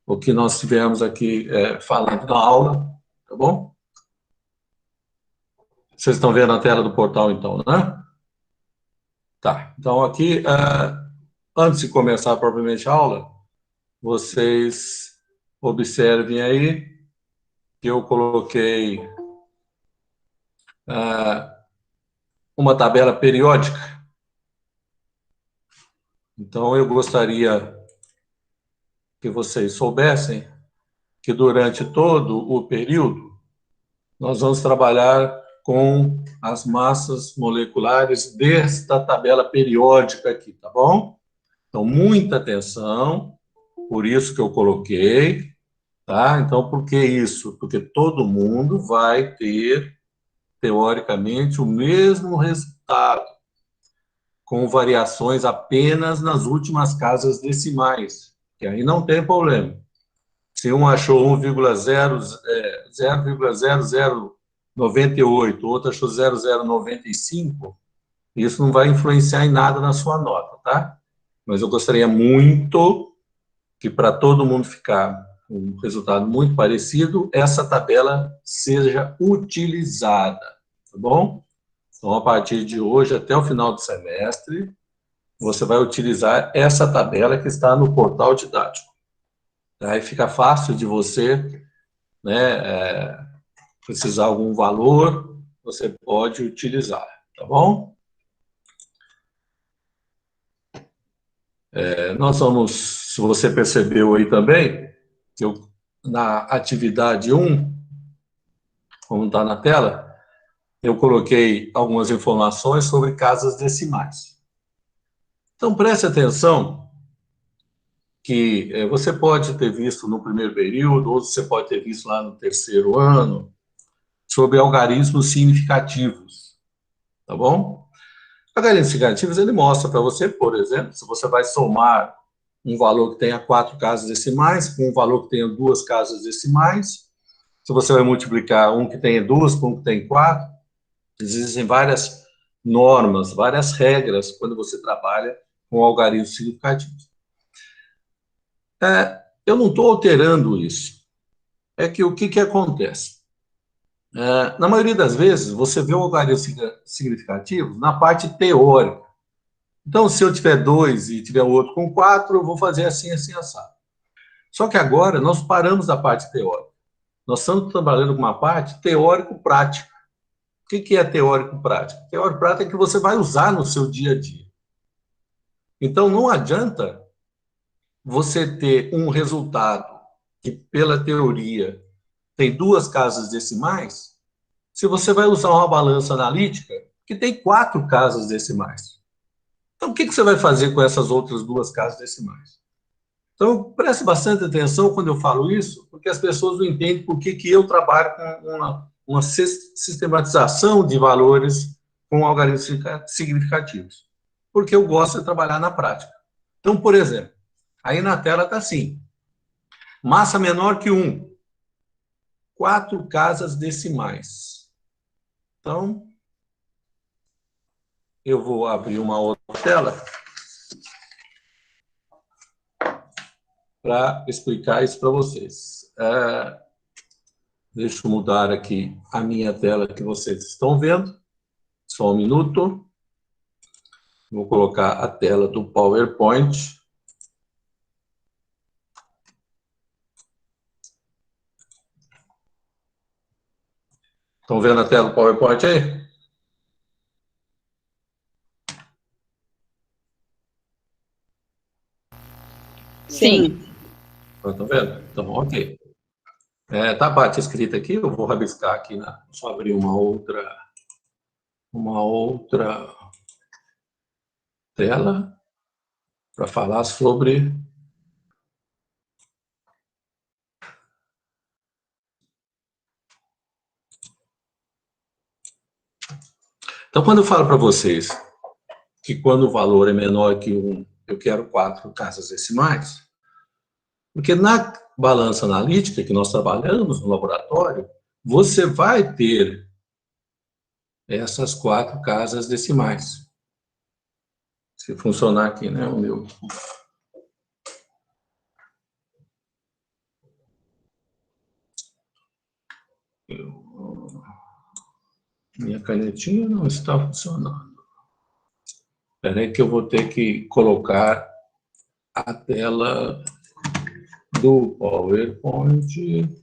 o que nós tivemos aqui falando na aula, tá bom? Vocês estão vendo a tela do portal, então, né? Tá, então aqui, antes de começar propriamente a aula, vocês observem aí que eu coloquei uma tabela periódica. Então, eu gostaria que vocês soubessem que durante todo o período nós vamos trabalhar com as massas moleculares desta tabela periódica aqui, tá bom? Então, muita atenção, por isso que eu coloquei, tá? Então, por que isso? Porque todo mundo vai ter, teoricamente, o mesmo resultado, com variações apenas nas últimas casas decimais, que aí não tem problema. Se um achou 0,0098, outro achou 0,095, isso não vai influenciar em nada na sua nota, tá? Mas eu gostaria muito que, para todo mundo ficar um resultado muito parecido, essa tabela seja utilizada, tá bom? Então, a partir de hoje, até o final do semestre, você vai utilizar essa tabela que está no portal didático. Aí fica fácil de você, né, precisar de algum valor, você pode utilizar, tá bom? Nós vamos, se você percebeu aí também, que eu, na atividade 1, como está na tela, eu coloquei algumas informações sobre casas decimais. Então, preste atenção que você pode ter visto no primeiro período, ou você pode ter visto lá no terceiro ano, sobre algarismos significativos, tá bom? Algarismos significativos, ele mostra para você, por exemplo, se você vai somar um valor que tenha 4 casas decimais com um valor que tenha 2 casas decimais, se você vai multiplicar um que tenha 2 com um que tem 4, existem várias normas, várias regras quando você trabalha com algarismos significativos. Eu não estou alterando isso. É que o que acontece? Na maioria das vezes, você vê o algarismo significativo na parte teórica. Então, se eu tiver 2 e tiver outro com 4, eu vou fazer assim, assim, assado. Só que agora nós paramos da parte teórica. Nós estamos trabalhando com uma parte teórico-prática. O que é teórico-prático? Teórico-prático é que você vai usar no seu dia a dia. Então, não adianta você ter um resultado que, pela teoria, tem 2 casas decimais, se você vai usar uma balança analítica que tem 4 casas decimais. Então, o que você vai fazer com essas outras 2 casas decimais? Então, preste bastante atenção quando eu falo isso, porque as pessoas não entendem por que eu trabalho com uma sistematização de valores com algarismos significativos. Porque eu gosto de trabalhar na prática. Então, por exemplo, aí na tela está assim, massa menor que 1, 4 casas decimais. Então, eu vou abrir uma outra tela para explicar isso para vocês. Deixa eu mudar aqui a minha tela que vocês estão vendo. Só um minuto. Vou colocar a tela do PowerPoint. Estão vendo a tela do PowerPoint aí? Sim. Estão vendo? Então, ok. Tá a parte escrita aqui, eu vou rabiscar aqui, deixa eu abrir uma outra tela para falar sobre então, quando eu falo para vocês que quando o valor é menor que 1, eu quero 4 casas decimais, porque na balança analítica que nós trabalhamos no laboratório, você vai ter essas 4 casas decimais. Se funcionar aqui, né, o meu. Minha canetinha não está funcionando. Espera aí que eu vou ter que colocar a tela do PowerPoint.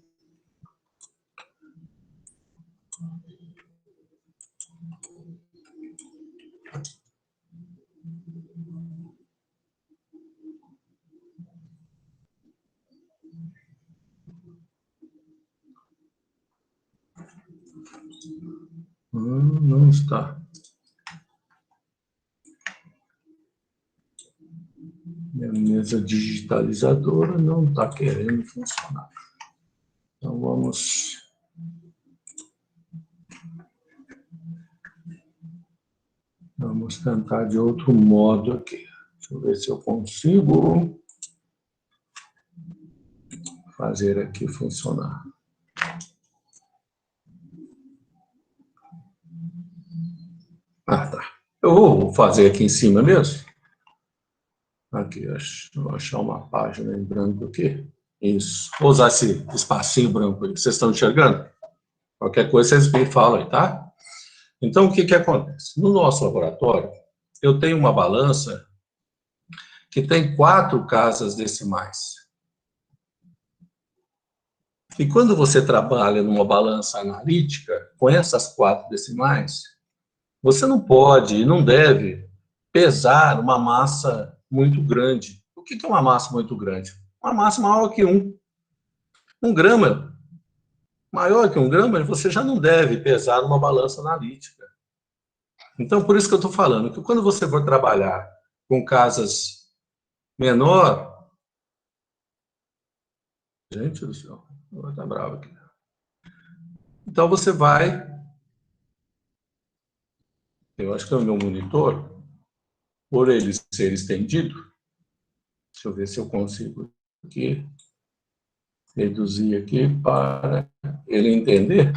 Não está. Minha mesa digitalizadora não está querendo funcionar. Então, vamos tentar de outro modo aqui. Deixa eu ver se eu consigo fazer aqui funcionar. Ah, tá. Eu vou fazer aqui em cima mesmo. Aqui, vou achar uma página em branco aqui. Isso. Vou usar esse espacinho branco aí. Vocês estão enxergando? Qualquer coisa vocês me falam aí, tá? Então, o que acontece? No nosso laboratório, eu tenho uma balança que tem 4 casas decimais. E quando você trabalha numa balança analítica, com essas 4 decimais, você não pode e não deve pesar uma massa muito grande. O que é uma massa muito grande? Uma massa maior que 1. 1 grama. Maior que 1 grama, você já não deve pesar numa balança analítica. Então, por isso que eu estou falando, que quando você for trabalhar com casas menor... Gente do céu, vou estar bravo aqui. Então, você vai... Eu acho que é o meu monitor, por ele ser estendido, deixa eu ver se eu consigo aqui, reduzir aqui para ele entender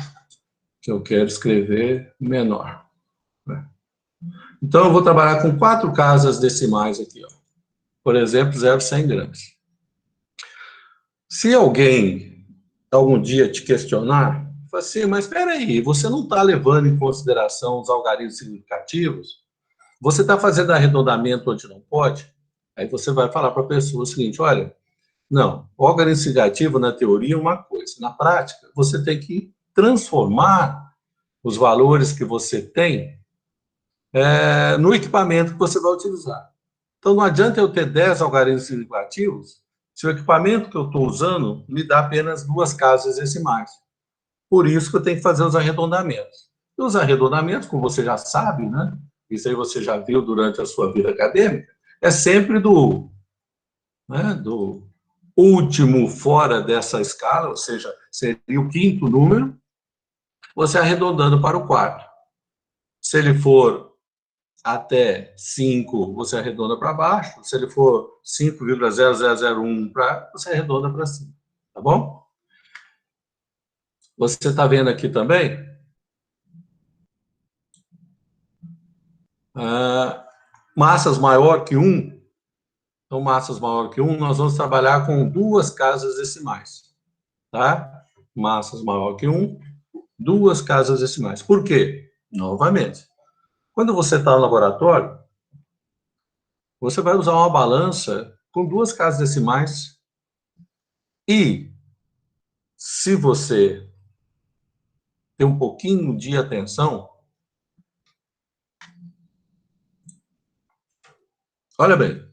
que eu quero escrever menor. Então, eu vou trabalhar com 4 casas decimais aqui, ó. Por exemplo, 0,100 gramas. Se alguém, algum dia, te questionar, fala assim, mas espera aí, você não está levando em consideração os algarismos significativos? Você está fazendo arredondamento onde não pode? Aí você vai falar para a pessoa o seguinte, olha, não, o algarismo significativo, na teoria, é uma coisa. Na prática, você tem que transformar os valores que você tem no equipamento que você vai utilizar. Então, não adianta eu ter 10 algarismos significativos se o equipamento que eu estou usando me dá apenas 2 casas decimais. Por isso que eu tenho que fazer os arredondamentos. E os arredondamentos, como você já sabe, né? Isso aí você já viu durante a sua vida acadêmica, é sempre do último fora dessa escala, ou seja, seria o 5º número, você arredondando para o 4º. Se ele for até 5, você arredonda para baixo. Se ele for 5,0001, você arredonda para cima. Tá bom? Você está vendo aqui também? Massas maior que 1. Então, massas maior que 1, nós vamos trabalhar com 2 casas decimais. Tá? Massas maior que 1, 2 casas decimais. Por quê? Novamente, quando você está no laboratório, você vai usar uma balança com 2 casas decimais e, se você ter um pouquinho de atenção, olha bem,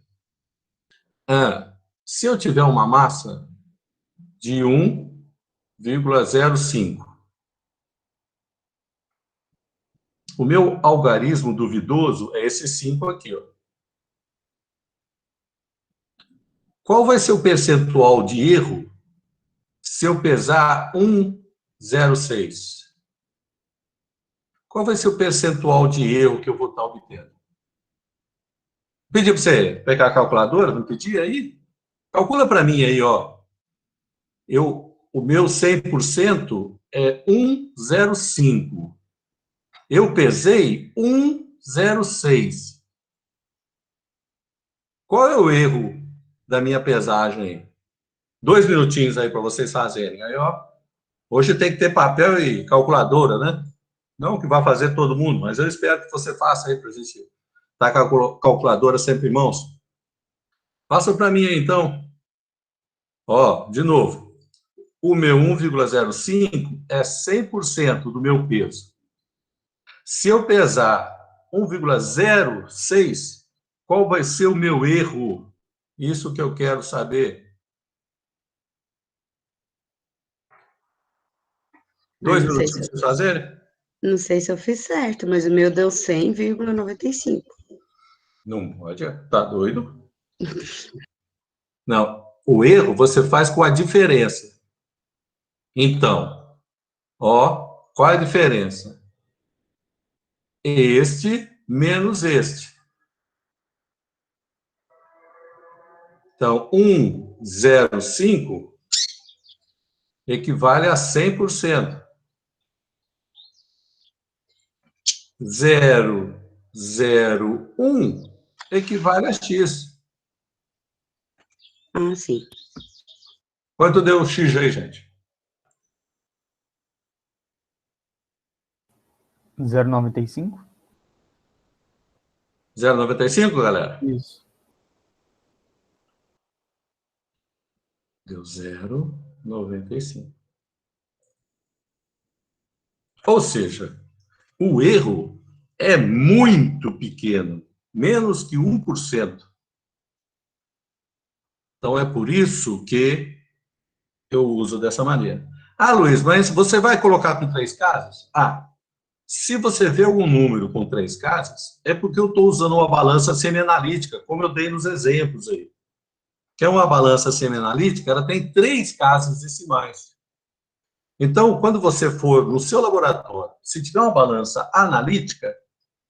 se eu tiver uma massa de 1,05, o meu algarismo duvidoso é esse 5 aqui, ó. Qual vai ser o percentual de erro se eu pesar 1,06? Qual vai ser o percentual de erro que eu vou estar obtendo? Pedi para você pegar a calculadora, não pedi aí? Calcula para mim aí, ó. O meu 100% é 1,05. Eu pesei 1,06. Qual é o erro da minha pesagem aí? 2 minutinhos aí para vocês fazerem. Aí, ó. Hoje tem que ter papel e calculadora, né? Não que vá fazer todo mundo, mas eu espero que você faça aí para a gente estar com a calculadora sempre em mãos. Faça para mim aí, então. Ó, de novo. O meu 1,05 é 100% do meu peso. Se eu pesar 1,06, qual vai ser o meu erro? Isso que eu quero saber. Mas 2 minutinhos para vocês fazerem? não sei se eu fiz certo, mas o meu deu 100,95. Não pode, tá doido? Não, o erro você faz com a diferença. Então, ó, qual é a diferença? Este menos este. Então, 1,05 equivale a 100%. 0,01 equivale a X. Ah, sim. Quanto deu o X aí, gente? 0,95? 0,95, galera? Isso. Deu 0,95. Ou seja, o erro é muito pequeno, menos que 1%. Então, é por isso que eu uso dessa maneira. Ah, Luiz, mas você vai colocar com 3 casas? Ah, se você vê algum número com 3 casas, é porque eu estou usando uma balança semianalítica, como eu dei nos exemplos aí. Que é uma balança semianalítica, ela tem 3 casas decimais. Então, quando você for no seu laboratório, se tiver uma balança analítica,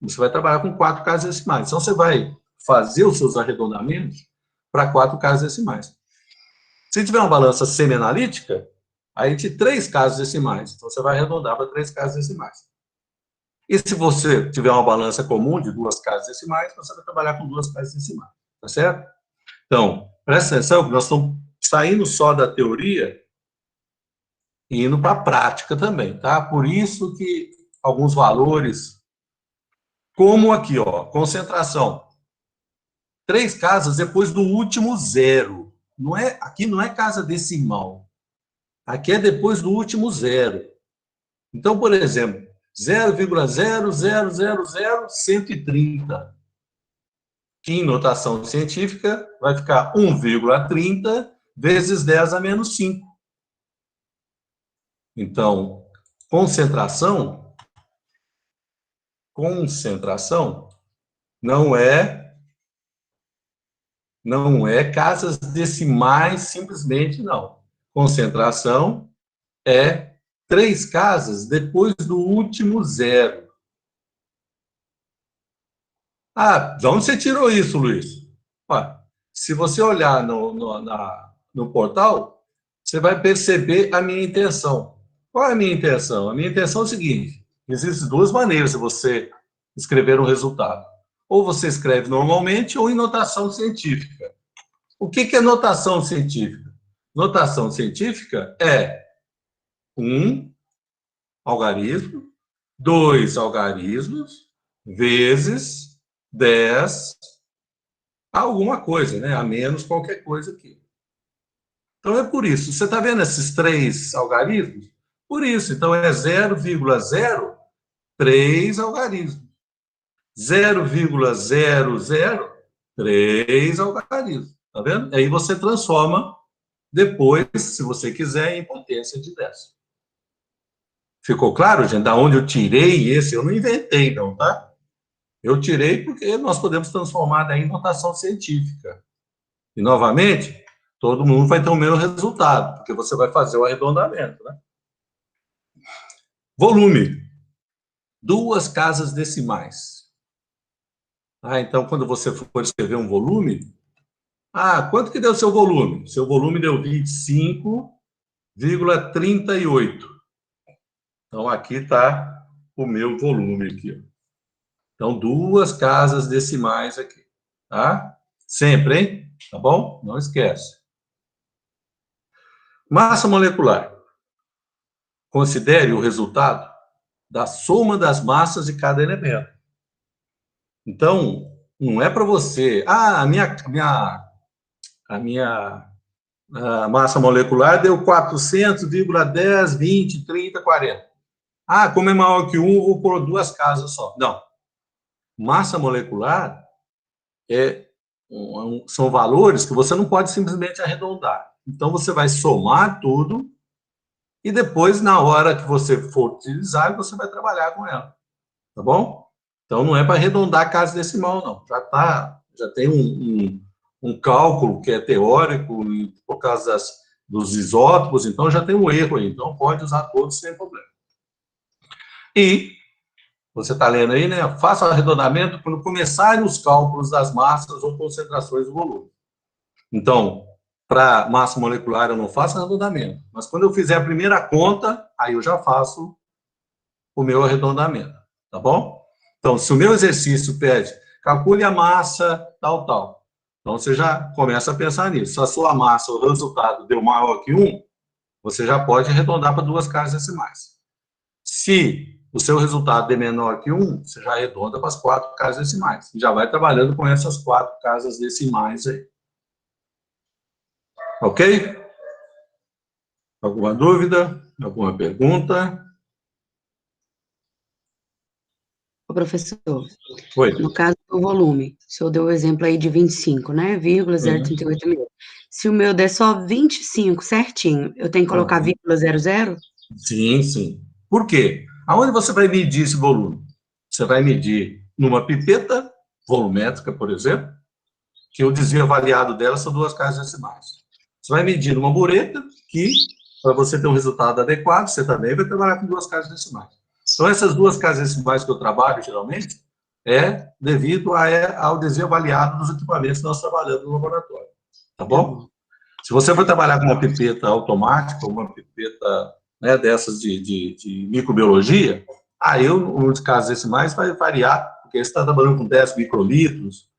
você vai trabalhar com 4 casas decimais. Então, você vai fazer os seus arredondamentos para 4 casas decimais. Se tiver uma balança semianalítica, aí de 3 casas decimais. Então, você vai arredondar para 3 casas decimais. E se você tiver uma balança comum de 2 casas decimais, você vai trabalhar com 2 casas decimais. Tá certo? Então, presta atenção que nós estamos saindo só da teoria e indo para a prática também, tá? Por isso que alguns valores, como aqui, ó, concentração. 3 casas depois do último zero. Não é, aqui não é casa decimal. Aqui é depois do último zero. Então, por exemplo, 0,0000130, que em notação científica vai ficar 1,30 vezes 10 a menos 5. Então, concentração não é casas decimais simplesmente, não. Concentração é 3 casas depois do último zero. Ah, de onde você tirou isso, Luiz? Olha, se você olhar no portal, você vai perceber a minha intenção. Qual é a minha intenção? A minha intenção é o seguinte: existem 2 maneiras de você escrever um resultado. Ou você escreve normalmente ou em notação científica. O que é notação científica? Notação científica é 1 algarismo, 2 algarismos, vezes 10 alguma coisa, né? A menos qualquer coisa aqui. Então, é por isso. Você está vendo esses 3 algarismos? Por isso. Então, é 0,03 algarismos. 0,003 algarismos. Tá vendo? Aí você transforma depois, se você quiser, em potência de 10. Ficou claro, gente? Da onde eu tirei esse? Eu não inventei, não, tá? Eu tirei porque nós podemos transformar daí em notação científica. E, novamente, todo mundo vai ter o mesmo resultado, porque você vai fazer o arredondamento, né? Volume. 2 casas decimais. Ah, então, quando você for escrever um volume, quanto que deu seu volume? Seu volume deu 25,38. Então, aqui está o meu volume aqui. Então, 2 casas decimais aqui, tá? Sempre, hein? Tá bom? Não esquece. Massa molecular. considere o resultado da soma das massas de cada elemento. Então, não é para você... a minha massa molecular deu 400,10, 20, 30, 40. Como é maior que 1, vou pôr 2 casas só. Não. Massa molecular são valores que você não pode simplesmente arredondar. Então, você vai somar tudo e depois, na hora que você for utilizar, você vai trabalhar com ela. Tá bom? Então, não é para arredondar a casa decimal, não. Já tem um cálculo que é teórico, e por causa dos isótopos, então já tem um erro aí. Então, pode usar todos sem problema. E, você está lendo aí, né? Faça o arredondamento quando começarem os cálculos das massas ou concentrações do volume. Então, para massa molecular, eu não faço arredondamento. Mas quando eu fizer a primeira conta, aí eu já faço o meu arredondamento. Tá bom? Então, se o meu exercício pede, calcule a massa, tal. Então, você já começa a pensar nisso. Se a sua massa, o resultado, deu maior que 1, você já pode arredondar para 2 casas decimais. Se o seu resultado é menor que 1, você já arredonda para as 4 casas decimais. E já vai trabalhando com essas 4 casas decimais aí. Ok? Alguma dúvida? Alguma pergunta? Professor, Oi. no caso do volume, o senhor deu o exemplo aí de 25, né? 0,038 mil. Se o meu der só 25 certinho, eu tenho que colocar 0,00? Sim. Por quê? Aonde você vai medir esse volume? Você vai medir numa pipeta volumétrica, por exemplo, que o desvio avaliado dela são 2 casas decimais. Você vai medir numa bureta, que, para você ter um resultado adequado, você também vai trabalhar com 2 casas decimais. Então, essas 2 casas decimais que eu trabalho, geralmente, é devido ao desvio avaliado dos equipamentos que nós trabalhamos no laboratório. Tá bom? Se você for trabalhar com uma pipeta automática, uma pipeta, né, dessas de microbiologia, aí o número de casas decimais vai variar, porque você está trabalhando com 10 microlitros,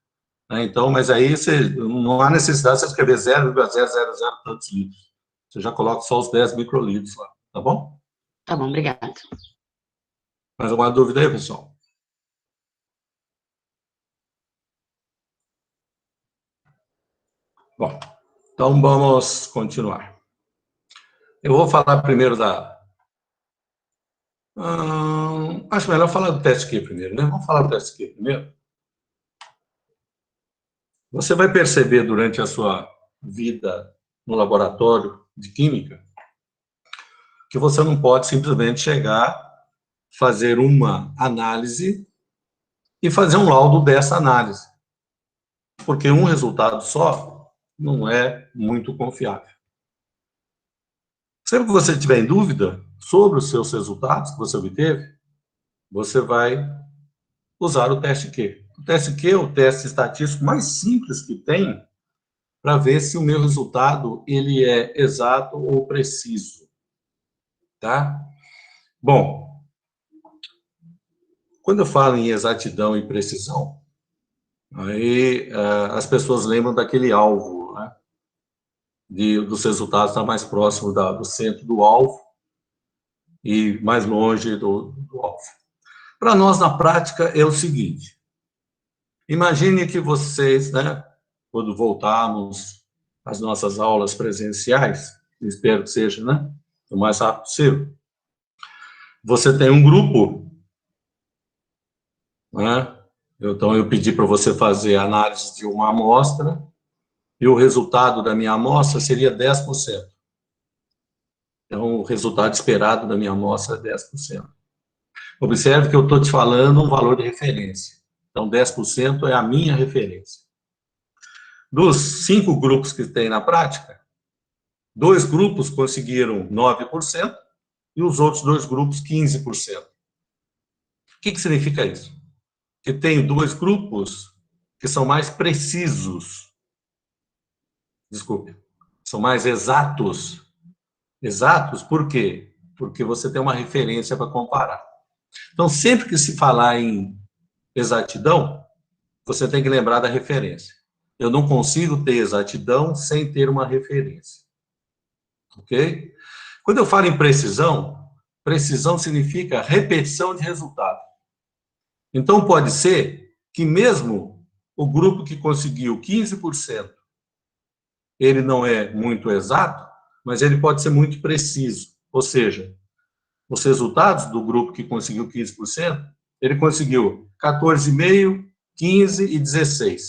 né, então, mas aí não há necessidade de você escrever 0,000 tantos litros. Você já coloca só os 10 microlitros lá, tá bom? Tá bom, obrigada. Mais alguma dúvida aí, pessoal? Bom, então vamos continuar. Eu vou falar primeiro acho melhor falar do teste Q primeiro, né? Vamos falar do teste Q primeiro. Você vai perceber durante a sua vida no laboratório de química que você não pode simplesmente chegar, fazer uma análise e fazer um laudo dessa análise, porque um resultado só não é muito confiável. Sempre que você tiver em dúvida sobre os seus resultados que você obteve, você vai usar o teste Q. O teste Q é o teste estatístico mais simples que tem para ver se o meu resultado ele é exato ou preciso, tá? Bom, quando eu falo em exatidão e precisão, aí as pessoas lembram daquele alvo, né? Dos resultados estar mais próximo do centro do alvo e mais longe do alvo. Para nós, na prática, é o seguinte: imagine que vocês, né, quando voltarmos às nossas aulas presenciais, espero que seja, né, o mais rápido possível, você tem um grupo, né? Então, eu pedi para você fazer a análise de uma amostra e o resultado da minha amostra seria 10%. Então, o resultado esperado da minha amostra é 10%. Observe que eu estou te falando um valor de referência. Então, 10% é a minha referência. Dos 5 grupos que tem na prática, 2 grupos conseguiram 9% e os outros 2 grupos 15%. O que significa isso? Que tem 2 grupos que são mais precisos. Desculpe. São mais exatos. Exatos por quê? Porque você tem uma referência para comparar. Então, sempre que se falar em exatidão, você tem que lembrar da referência. Eu não consigo ter exatidão sem ter uma referência. Ok? Quando eu falo em precisão, Precisão significa repetição de resultado. Então, pode ser que mesmo o grupo que conseguiu 15%, ele não é muito exato, mas ele pode ser muito preciso. Ou seja, os resultados do grupo que conseguiu 15%, ele conseguiu 14,5%, 15% e 16%.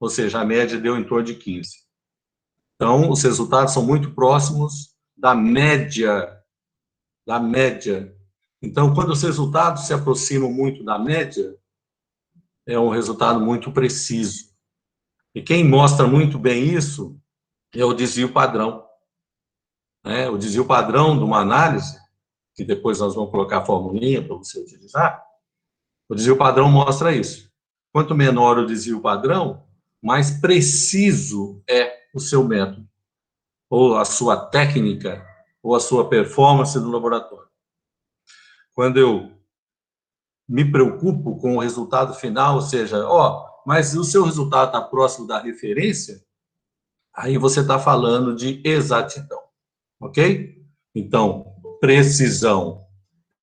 Ou seja, a média deu em torno de 15%. Então, os resultados são muito próximos da média. Da média. Então, quando os resultados se aproximam muito da média, é um resultado muito preciso. E quem mostra muito bem isso é o desvio padrão. O desvio padrão de uma análise, que depois nós vamos colocar a formulinha para você utilizar, o desvio padrão mostra isso. Quanto menor o desvio padrão, mais preciso é o seu método, ou a sua técnica, ou a sua performance no laboratório. Quando eu me preocupo com o resultado final, ou seja, mas o seu resultado está próximo da referência, aí você está falando de exatidão, ok? Então, precisão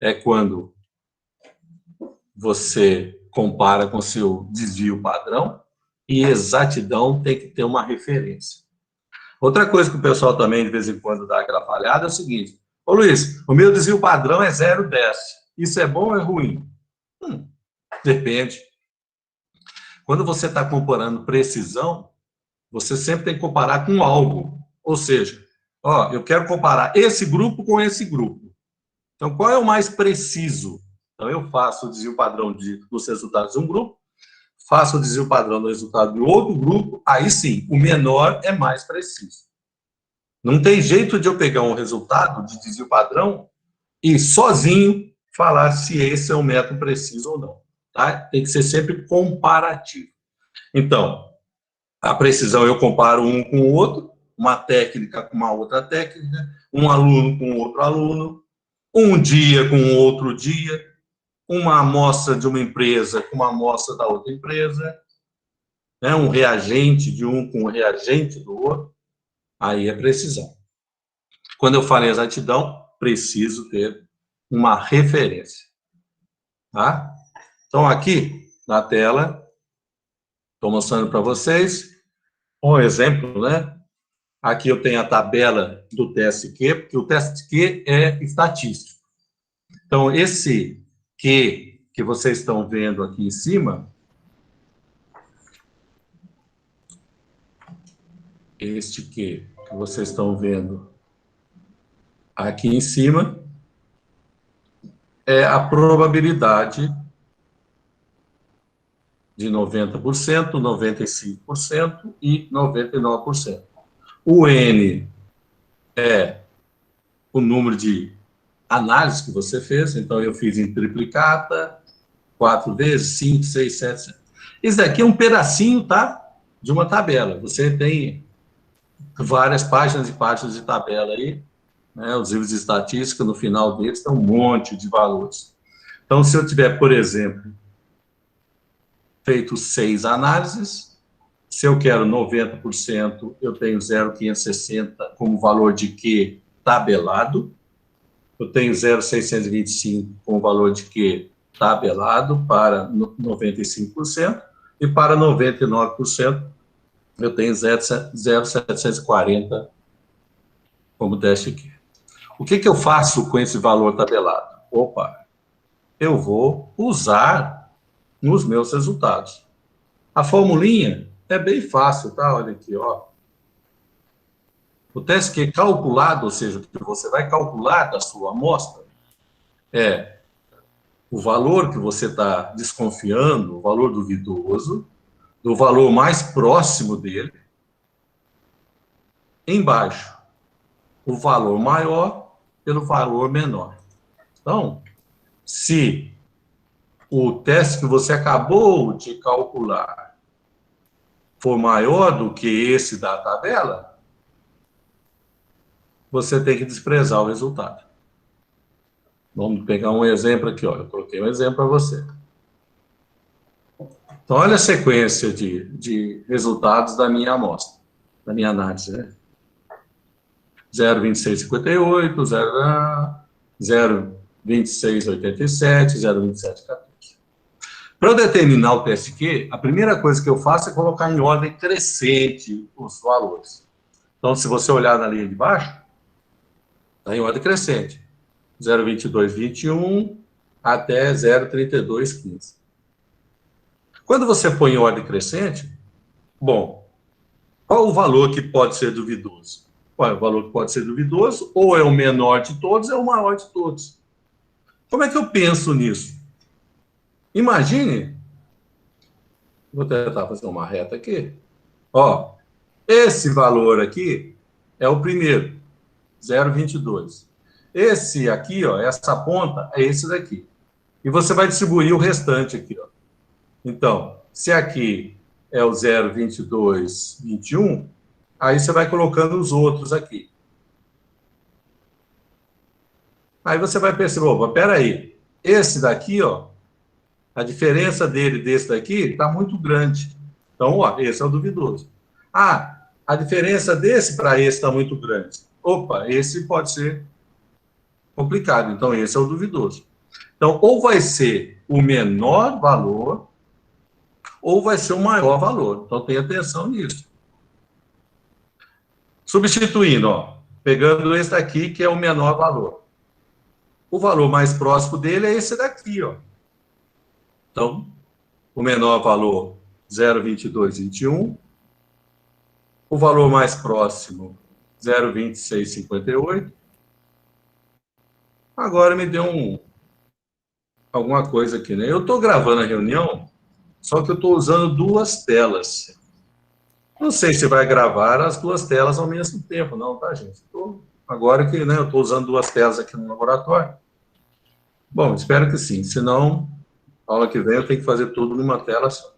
é quando você compara com o seu desvio padrão, e exatidão tem que ter uma referência. Outra coisa que o pessoal também, de vez em quando, dá aquela falhada é o seguinte: ô Luiz, o meu desvio padrão é 0,10. Isso é bom ou é ruim? Depende. Quando você está comparando precisão, você sempre tem que comparar com algo. Ou seja, eu quero comparar esse grupo com esse grupo. Então, qual é o mais preciso? Então, eu faço o desvio padrão dos resultados de um grupo, faço o desvio padrão do resultado de outro grupo, aí sim, o menor é mais preciso. Não tem jeito de eu pegar um resultado de desvio padrão e sozinho falar se esse é um método preciso ou não. Tá? Tem que ser sempre comparativo. Então, a precisão eu comparo um com o outro, uma técnica com uma outra técnica, um aluno com outro aluno, um dia com outro dia, uma amostra de uma empresa com uma amostra da outra empresa, um reagente de um com um reagente do outro, aí é precisão. Quando eu falo em exatidão, preciso ter uma referência. Tá? Então, aqui na tela, estou mostrando para vocês um exemplo, né? Aqui eu tenho a tabela do TSQ, porque o TSQ é estatístico. Então, esse Q que vocês estão vendo aqui em cima, este Q que vocês estão vendo aqui em cima, é a probabilidade de 90%, 95% e 99%. O N é o número de análises que você fez, então eu fiz em triplicata, 4 vezes, 5, 6, 7, 7. Isso daqui é um pedacinho, tá? De uma tabela. Você tem várias páginas e páginas de tabela aí, né? Os livros de estatística, no final deles, tem um monte de valores. Então, se eu tiver, por exemplo, feito 6 análises, se eu quero 90%, eu tenho 0,560 como valor de Q tabelado, eu tenho 0,625 como valor de Q tabelado para 95%, e para 99% eu tenho 0,740 como teste Q. O que eu faço com esse valor tabelado? Opa, eu vou usar nos meus resultados. A formulinha é bem fácil, tá? Olha aqui, ó. O TSQ calculado, ou seja, o que você vai calcular da sua amostra, é o valor que você está desconfiando, o valor duvidoso, do valor mais próximo dele, embaixo, o valor maior pelo valor menor. Então, se o teste que você acabou de calcular for maior do que esse da tabela, você tem que desprezar o resultado. Vamos pegar um exemplo aqui, ó. Eu coloquei um exemplo para você. Então, olha a sequência de resultados da minha amostra, da minha análise, né? 0,2658, 0... 0,2687, 0,2714. Para eu determinar o TSQ, a primeira coisa que eu faço é colocar em ordem crescente os valores. Então, se você olhar na linha de baixo, está em ordem crescente. 0,2221 até 0,3215. Quando você põe em ordem crescente, bom, qual o valor que pode ser duvidoso? Qual é o valor que pode ser duvidoso? Ou é o menor de todos, ou é o maior de todos. Como é que eu penso nisso? Imagine, vou tentar fazer uma reta aqui. Ó, esse valor aqui é o primeiro, 0,22. Esse aqui, ó, essa ponta é esse daqui. E você vai distribuir o restante aqui, ó. Então, se aqui é o 0,2221, aí você vai colocando os outros aqui. Aí você vai perceber, opa, peraí, esse daqui, ó, a diferença dele desse daqui está muito grande. Então, ó, esse é o duvidoso. Ah, a diferença desse para esse está muito grande. Opa, esse pode ser complicado. Então, esse é o duvidoso. Então, ou vai ser o menor valor, ou vai ser o maior valor. Então, tenha atenção nisso. Substituindo, ó, pegando esse daqui, que é o menor valor. O valor mais próximo dele é esse daqui, ó. Então, o menor valor, 0,2221. O valor mais próximo, 0,2658. Agora me deu alguma coisa aqui, né? Eu estou gravando a reunião, só que eu estou usando duas telas. Não sei se vai gravar as duas telas ao mesmo tempo, não, tá, gente? Agora que, né, eu estou usando duas telas aqui no laboratório. Bom, espero que sim, senão... aula que vem eu tenho que fazer tudo numa tela só.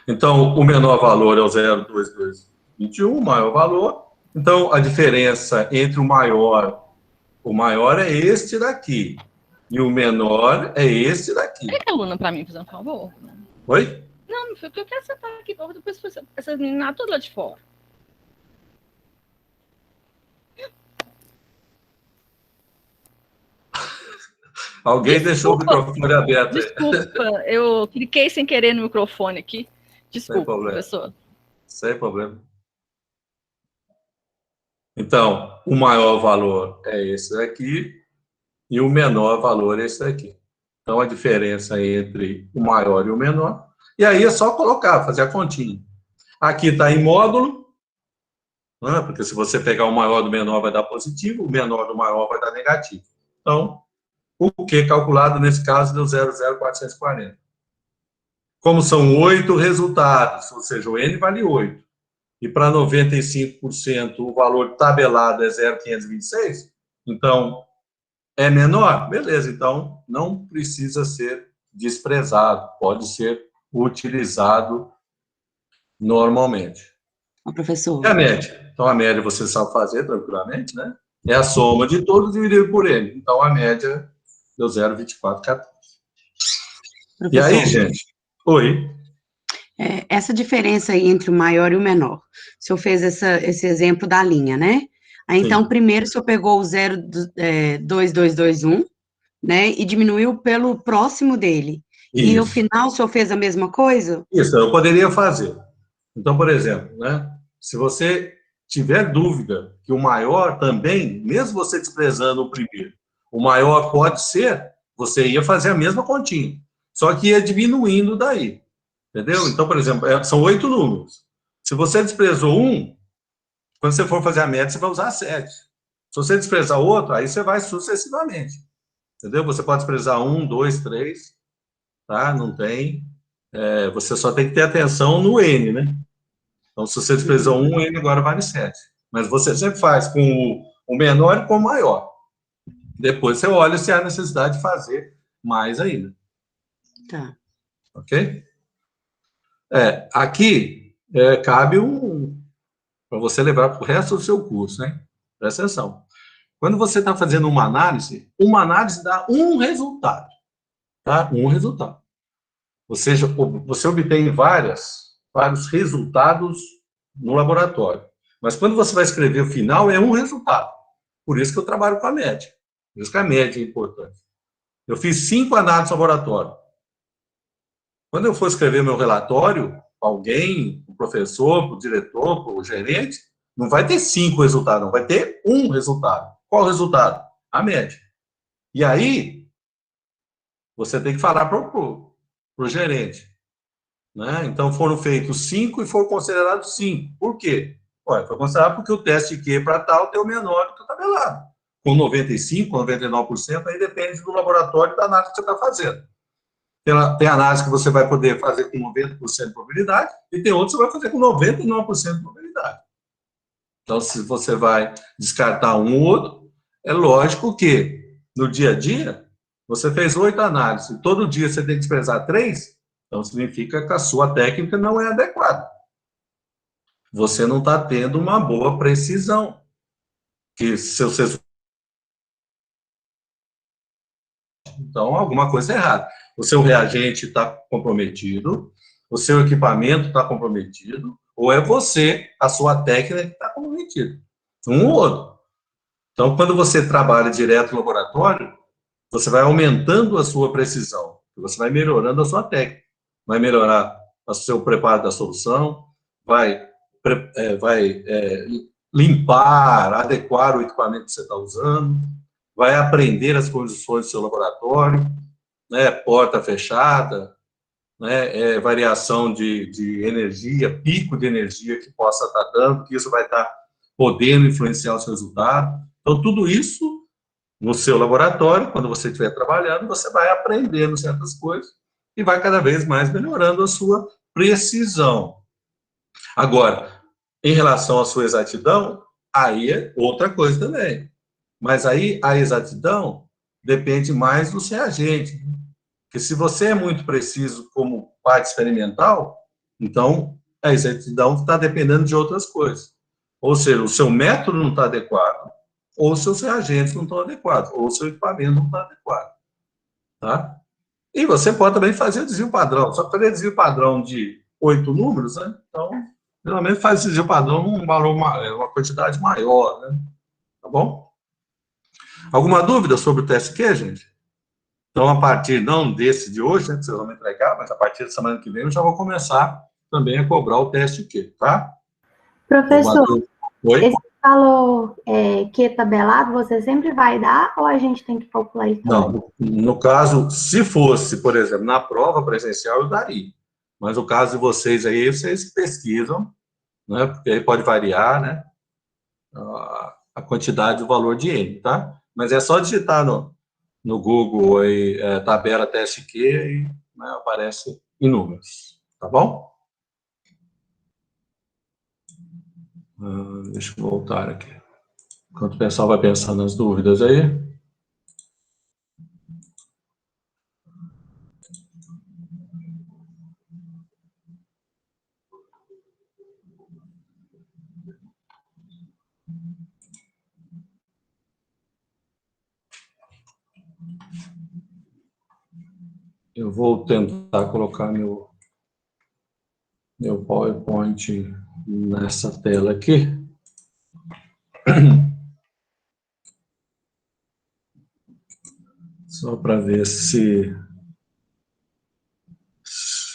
Então, o menor valor é o 0,2221, o maior valor. Então, a diferença entre o maior é este daqui, e o menor é este daqui. Pega a aluna para mim, por favor. Oi? Não, eu quero sentar aqui, depois essas meninas todas lá de fora. Alguém deixou o microfone aberto. Desculpa, eu cliquei sem querer no microfone aqui. Desculpa, professor. Sem problema. Então, o maior valor é esse daqui e o menor valor é esse daqui. Então, a diferença entre o maior e o menor. E aí é só colocar, fazer a continha. Aqui está em módulo, né? Porque se você pegar o maior do menor vai dar positivo, o menor do maior vai dar negativo. Então, o Q calculado, nesse caso, deu 0,0440. Como são 8 resultados, ou seja, o N vale 8, e para 95% o valor tabelado é 0,526, então é menor, beleza, então não precisa ser desprezado, pode ser utilizado normalmente. Professor. E a média? Então a média você sabe fazer tranquilamente, né? É a soma de todos dividido por N. Então a média deu 0,2414. E aí, gente? Oi? Essa diferença aí entre o maior e o menor. O senhor fez esse exemplo da linha, né? Aí, então, primeiro o senhor pegou o 0,2221, né? E diminuiu pelo próximo dele. Isso. E no final o senhor fez a mesma coisa? Isso, eu poderia fazer. Então, por exemplo, né? Se você tiver dúvida que o maior também, mesmo você desprezando o primeiro, o maior pode ser, você ia fazer a mesma continha. Só que ia diminuindo daí. Entendeu? Então, por exemplo, são 8 números. Se você desprezou um, quando você for fazer a média, você vai usar 7. Se você desprezar outro, aí você vai sucessivamente. Entendeu? Você pode desprezar 1, 2, 3, tá? Não tem. Você só tem que ter atenção no N, né? Então, se você desprezou 1, o N agora vale 7. Mas você sempre faz com o menor e com o maior. Depois você olha se há necessidade de fazer mais ainda. Tá. Ok? Aqui cabe para você levar para o resto do seu curso, né? Presta atenção. Quando você está fazendo uma análise dá um resultado, tá? Um resultado. Ou seja, você obtém vários resultados no laboratório. Mas quando você vai escrever o final, é um resultado. Por isso que eu trabalho com a média. Por isso que a média é importante. Eu fiz 5 análises de laboratório. Quando eu for escrever meu relatório, alguém, o professor, o diretor, o gerente, não vai ter 5 resultados, não, vai ter um resultado. Qual o resultado? A média. E aí, você tem que falar para o gerente. Né? Então, foram feitos 5 e foram considerados 5. Por quê? Olha, foi considerado porque o teste Q para tal deu menor do que o tabelado. Com 95%, 99%, aí depende do laboratório e da análise que você está fazendo. Tem análise que você vai poder fazer com 90% de probabilidade e tem outros que você vai fazer com 99% de probabilidade. Então, se você vai descartar um ou outro, é lógico que no dia a dia, você fez 8 análises e todo dia você tem que desprezar 3, então significa que a sua técnica não é adequada. Você não está tendo uma boa precisão. Que seus resultados. Então, alguma coisa é errada. O seu reagente está comprometido, o seu equipamento está comprometido, ou é você, a sua técnica, que está comprometida. Um ou outro. Então, quando você trabalha direto no laboratório, você vai aumentando a sua precisão, você vai melhorando a sua técnica, vai melhorar o seu preparo da solução, vai limpar, adequar o equipamento que você está usando, vai aprender as condições do seu laboratório, né, porta fechada, né, variação de energia, pico de energia que possa estar dando, que isso vai estar podendo influenciar o seu resultado. Então, tudo isso, no seu laboratório, quando você estiver trabalhando, você vai aprendendo certas coisas e vai cada vez mais melhorando a sua precisão. Agora, em relação à sua exatidão, aí é outra coisa também. Mas aí a exatidão depende mais do seu reagente. Porque se você é muito preciso como parte experimental, então a exatidão está dependendo de outras coisas. Ou seja, o seu método não está adequado, ou seus reagentes não estão adequados, ou seu equipamento não está adequado. Tá? E você pode também fazer o desvio padrão. Só que fazer desvio padrão de 8 números, né? Então, geralmente faz esse desvio padrão um valor, uma quantidade maior, né? Tá bom? Alguma dúvida sobre o teste Q, gente? Então, a partir, não desse de hoje, né, que vocês vão me entregar, mas a partir da semana que vem eu já vou começar também a cobrar o teste Q, tá? Professor, oi? esse valor Q tabelado, você sempre vai dar ou a gente tem que calcular isso? Não, no caso, se fosse, por exemplo, na prova presencial, eu daria. Mas o caso de vocês aí, vocês pesquisam, né? Porque aí pode variar, né? A quantidade, o valor de N, tá? Mas é só digitar no Google aí, tabela teste Q e, né, aparece em números, tá bom? Deixa eu voltar aqui. Enquanto o pessoal vai pensando nas dúvidas aí. Eu vou tentar colocar meu PowerPoint nessa tela aqui. Só para ver se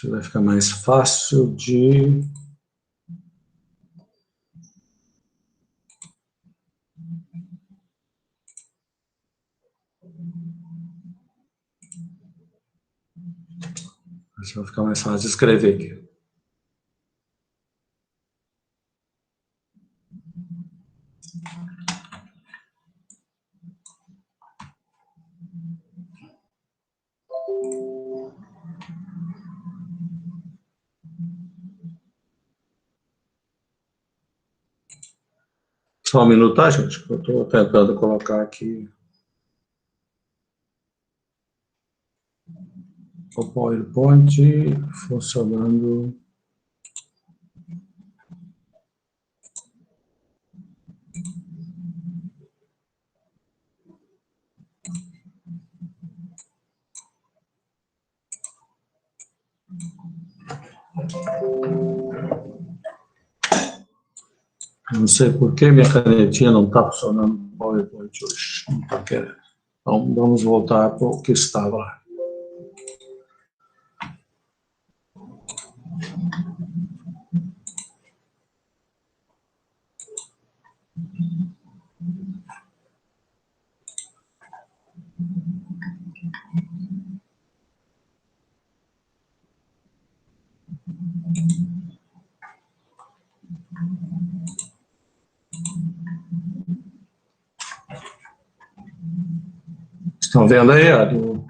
vai ficar mais fácil de... Acho que vai ficar mais fácil de escrever aqui. Só um minuto, tá, gente? Eu estou tentando colocar aqui o PowerPoint funcionando. Não sei por que minha canetinha não está funcionando no PowerPoint hoje. Não está querendo. Então, vamos voltar para o que estava lá. Estão vendo aí o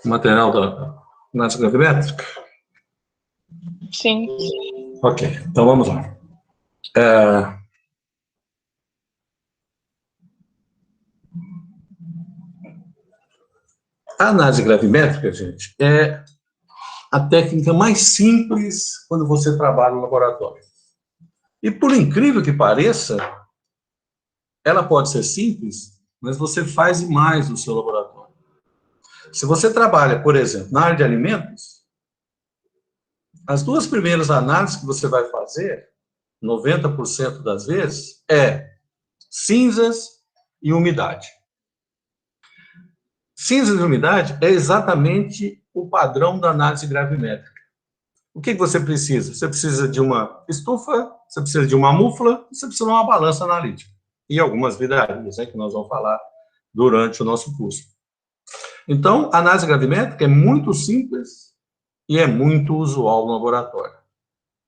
material da análise gravimétrica? Sim. Ok, então vamos lá. A análise gravimétrica, gente, é a técnica mais simples quando você trabalha no laboratório. E por incrível que pareça, ela pode ser simples, mas você faz mais no seu laboratório. Se você trabalha, por exemplo, na área de alimentos, as duas primeiras análises que você vai fazer, 90% das vezes, é cinzas e umidade. Cinzas e umidade é exatamente o padrão da análise gravimétrica. O que você precisa? Você precisa de uma estufa, você precisa de uma múfla, você precisa de uma balança analítica. E algumas vidrarias, que nós vamos falar durante o nosso curso. Então, a análise gravimétrica é muito simples e é muito usual no laboratório.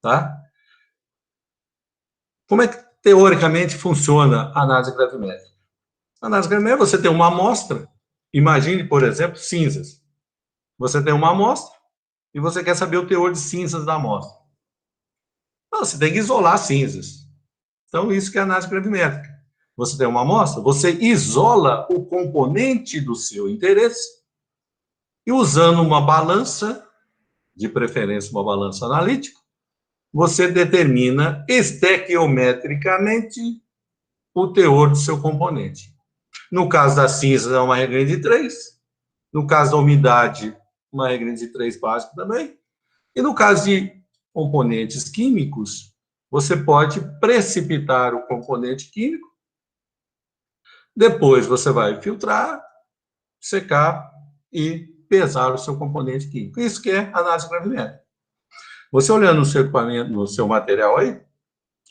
Tá? Como é que, teoricamente, funciona a análise gravimétrica? A análise gravimétrica, você tem uma amostra. Imagine, por exemplo, cinzas. Você tem uma amostra e você quer saber o teor de cinzas da amostra. Não, você tem que isolar cinzas. Então, isso que é a análise gravimétrica. Você tem uma amostra, você isola o componente do seu interesse e usando uma balança, de preferência uma balança analítica, você determina estequiometricamente o teor do seu componente. No caso da cinza, é uma regra de 3. No caso da umidade, uma regra de 3 básica também. E no caso de componentes químicos, você pode precipitar o componente químico, depois você vai filtrar, secar e pesar o seu componente químico. Isso que é análise gravimétrica. Você olhando no seu equipamento, no seu material aí,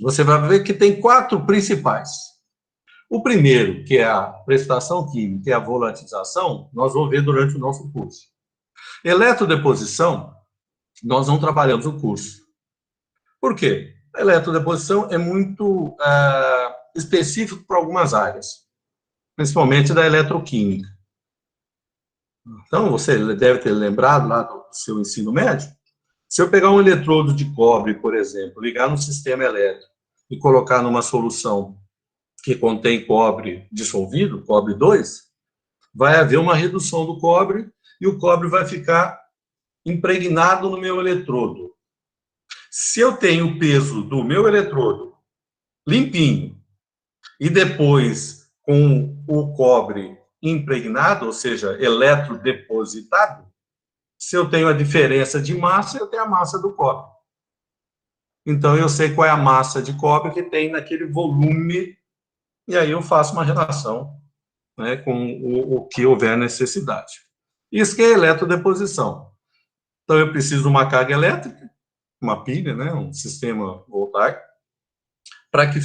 você vai ver que tem 4 principais. O primeiro, que é a precipitação química e a volatilização, nós vamos ver durante o nosso curso. Eletrodeposição, nós não trabalhamos o curso. Por quê? A eletrodeposição é muito específico para algumas áreas, principalmente da eletroquímica. Então, você deve ter lembrado lá do seu ensino médio, se eu pegar um eletrodo de cobre, por exemplo, ligar no sistema elétrico e colocar numa solução que contém cobre dissolvido, cobre 2, vai haver uma redução do cobre e o cobre vai ficar impregnado no meu eletrodo. Se eu tenho o peso do meu eletrodo limpinho e depois com o cobre impregnado, ou seja, eletrodepositado, se eu tenho a diferença de massa, eu tenho a massa do cobre. Então, eu sei qual é a massa de cobre que tem naquele volume, e aí eu faço uma relação, né, com o que houver necessidade. Isso que é eletrodeposição. Então, eu preciso de uma carga elétrica, uma pilha, né, um sistema voltaico, para que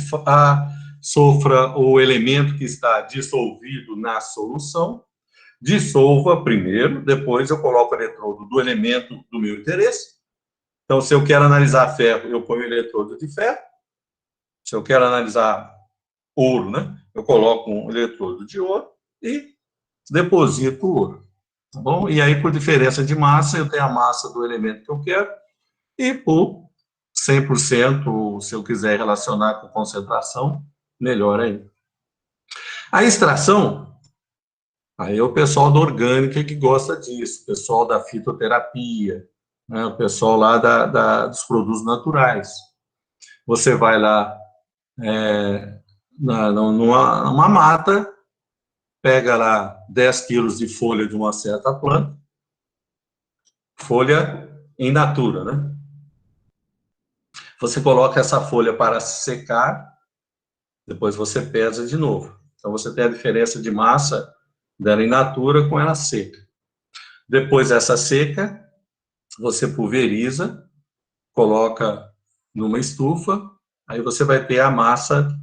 sofra o elemento que está dissolvido na solução, dissolva primeiro, depois eu coloco o eletrodo do elemento do meu interesse. Então, se eu quero analisar ferro, eu ponho o eletrodo de ferro. Se eu quero analisar ouro, né, eu coloco um eletrodo de ouro e deposito o ouro. Tá bom? E aí, por diferença de massa, eu tenho a massa do elemento que eu quero e por 100%, se eu quiser relacionar com concentração, melhor ainda. A extração, aí é o pessoal da orgânica que gosta disso, o pessoal da fitoterapia, né, o pessoal lá dos produtos naturais. Você vai lá numa mata, pega lá 10 quilos de folha de uma certa planta, folha in natura, né? Você coloca essa folha para secar, depois você pesa de novo. Então, você tem a diferença de massa dela in natura com ela seca. Depois dessa seca, você pulveriza, coloca numa estufa, aí você vai ter a massa,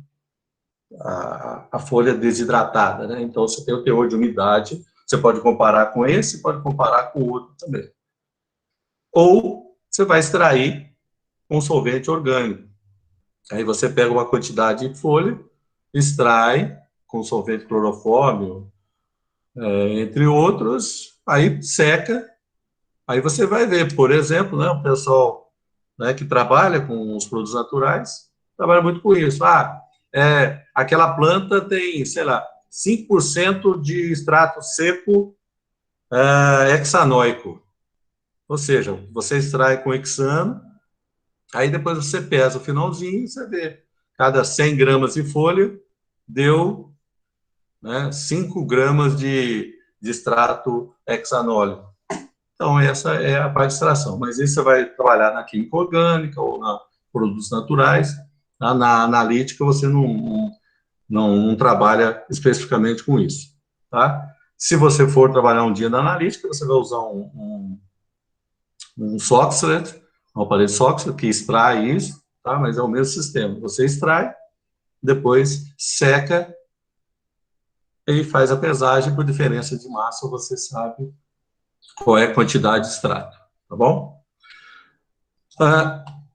a folha desidratada, né? Então, você tem o teor de umidade, você pode comparar com esse, pode comparar com o outro também. Ou você vai extrair com solvente orgânico. Aí você pega uma quantidade de folha, extrai com solvente clorofórmio, entre outros, aí seca, aí você vai ver, por exemplo, né, o pessoal, né, que trabalha com os produtos naturais, trabalha muito com isso. Aquela planta tem, sei lá, 5% de extrato seco hexanoico. Ou seja, você extrai com hexano, aí depois você pesa o finalzinho e você vê. Cada 100 gramas de folha deu, né, 5 gramas de extrato hexanólico. Então, essa é a parte de extração. Mas isso você vai trabalhar na química orgânica ou na produtos naturais. Na analítica, você não trabalha especificamente com isso. Tá? Se você for trabalhar um dia na analítica, você vai usar um Soxhlet, um aparelho Soxhlet, que extrai isso, tá? Mas é o mesmo sistema. Você extrai, depois seca e faz a pesagem por diferença de massa, você sabe qual é a quantidade de extrato, tá bom?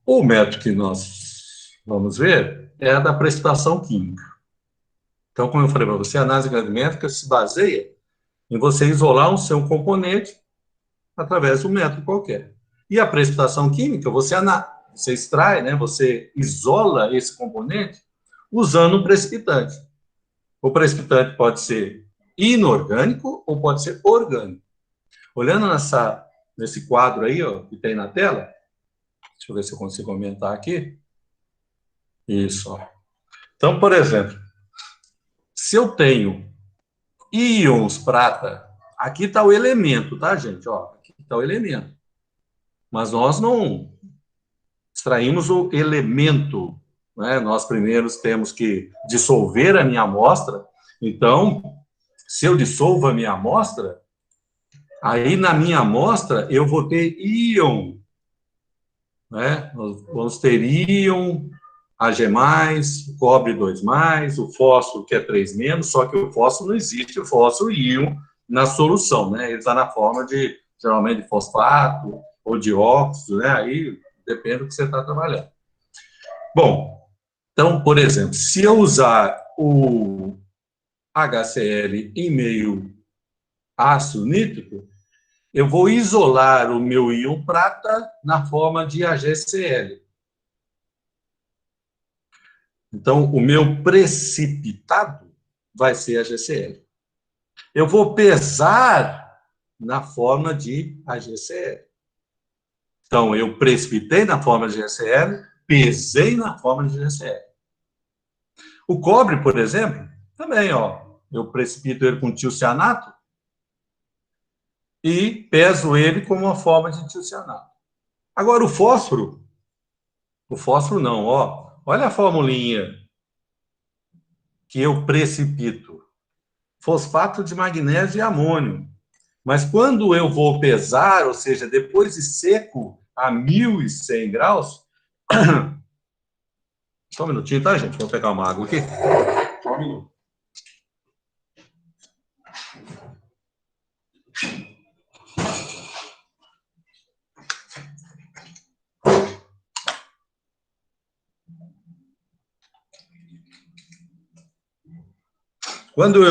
O método que nós vamos ver é a da precipitação química. Então, como eu falei para você, a análise gravimétrica se baseia em você isolar um seu componente através de um método qualquer. E a precipitação química, você extrai, né, você isola esse componente usando um precipitante. O precipitante pode ser inorgânico ou pode ser orgânico. Olhando nesse quadro aí, ó, que tem na tela, deixa eu ver se eu consigo aumentar aqui. Isso, ó. Então, por exemplo, se eu tenho íons prata, aqui está o elemento, tá, gente? Ó, aqui está o elemento. Mas nós não extraímos o elemento, né? Nós primeiro temos que dissolver a minha amostra. Então, se eu dissolvo a minha amostra, aí na minha amostra eu vou ter íon, né? Nós vamos ter íon, Ag+, o cobre 2+, o fósforo que é 3-, só que o fósforo não existe, o fósforo íon na solução, né? Ele está na forma geralmente de fosfato ou de óxido, né? Aí depende do que você está trabalhando. Bom, então, por exemplo, se eu usar o HCl em meio ácido nítrico, eu vou isolar o meu íon prata na forma de AgCl. Então, o meu precipitado vai ser AgCl. Eu vou pesar na forma de AgCl. Então, eu precipitei na forma de AgCl, pesei na forma de AgCl. O cobre, por exemplo, também, ó, eu precipito ele com tiocianato e peso ele como uma forma de tiocianato. Agora, o fósforo não, ó, olha a formulinha que eu precipito. Fosfato de magnésio e amônio. Mas quando eu vou pesar, ou seja, depois de seco a 1.100 graus, só um minutinho, tá, gente? Vou pegar uma água aqui. Só um minuto. Quando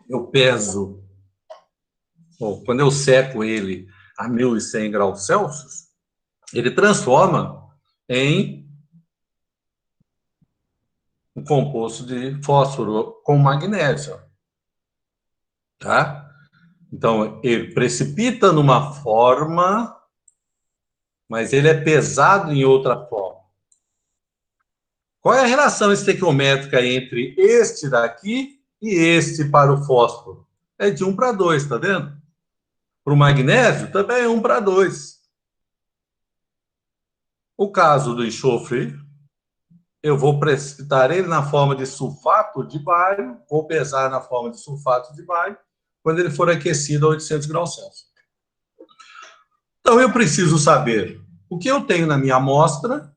eu peso, ou quando eu seco ele a 1.100 graus Celsius, ele transforma em um composto de fósforo com magnésio. Tá? Então, ele precipita numa forma, mas ele é pesado em outra forma. Qual é a relação estequiométrica entre este daqui e este para o fósforo? É de 1 para 2, tá vendo? Para o magnésio, também é 1 para 2. O caso do enxofre eu vou precipitar ele na forma de sulfato de bário, vou pesar na forma de sulfato de bário, quando ele for aquecido a 800 graus Celsius. Então, eu preciso saber o que eu tenho na minha amostra,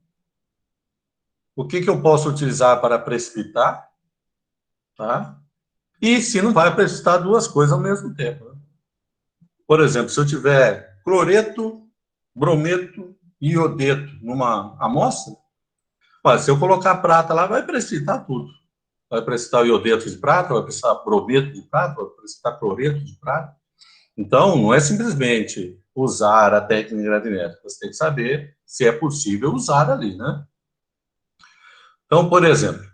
o que eu posso utilizar para precipitar, tá? E se não vai precipitar duas coisas ao mesmo tempo. Né? Por exemplo, se eu tiver cloreto, brometo e iodeto numa amostra, olha, se eu colocar prata lá, vai precipitar tudo. Vai precipitar o iodeto de prata, vai precipitar brometo de prata, vai precipitar cloreto de prata. Então, não é simplesmente usar a técnica gravimétrica, você tem que saber se é possível usar ali, né? Então, por exemplo,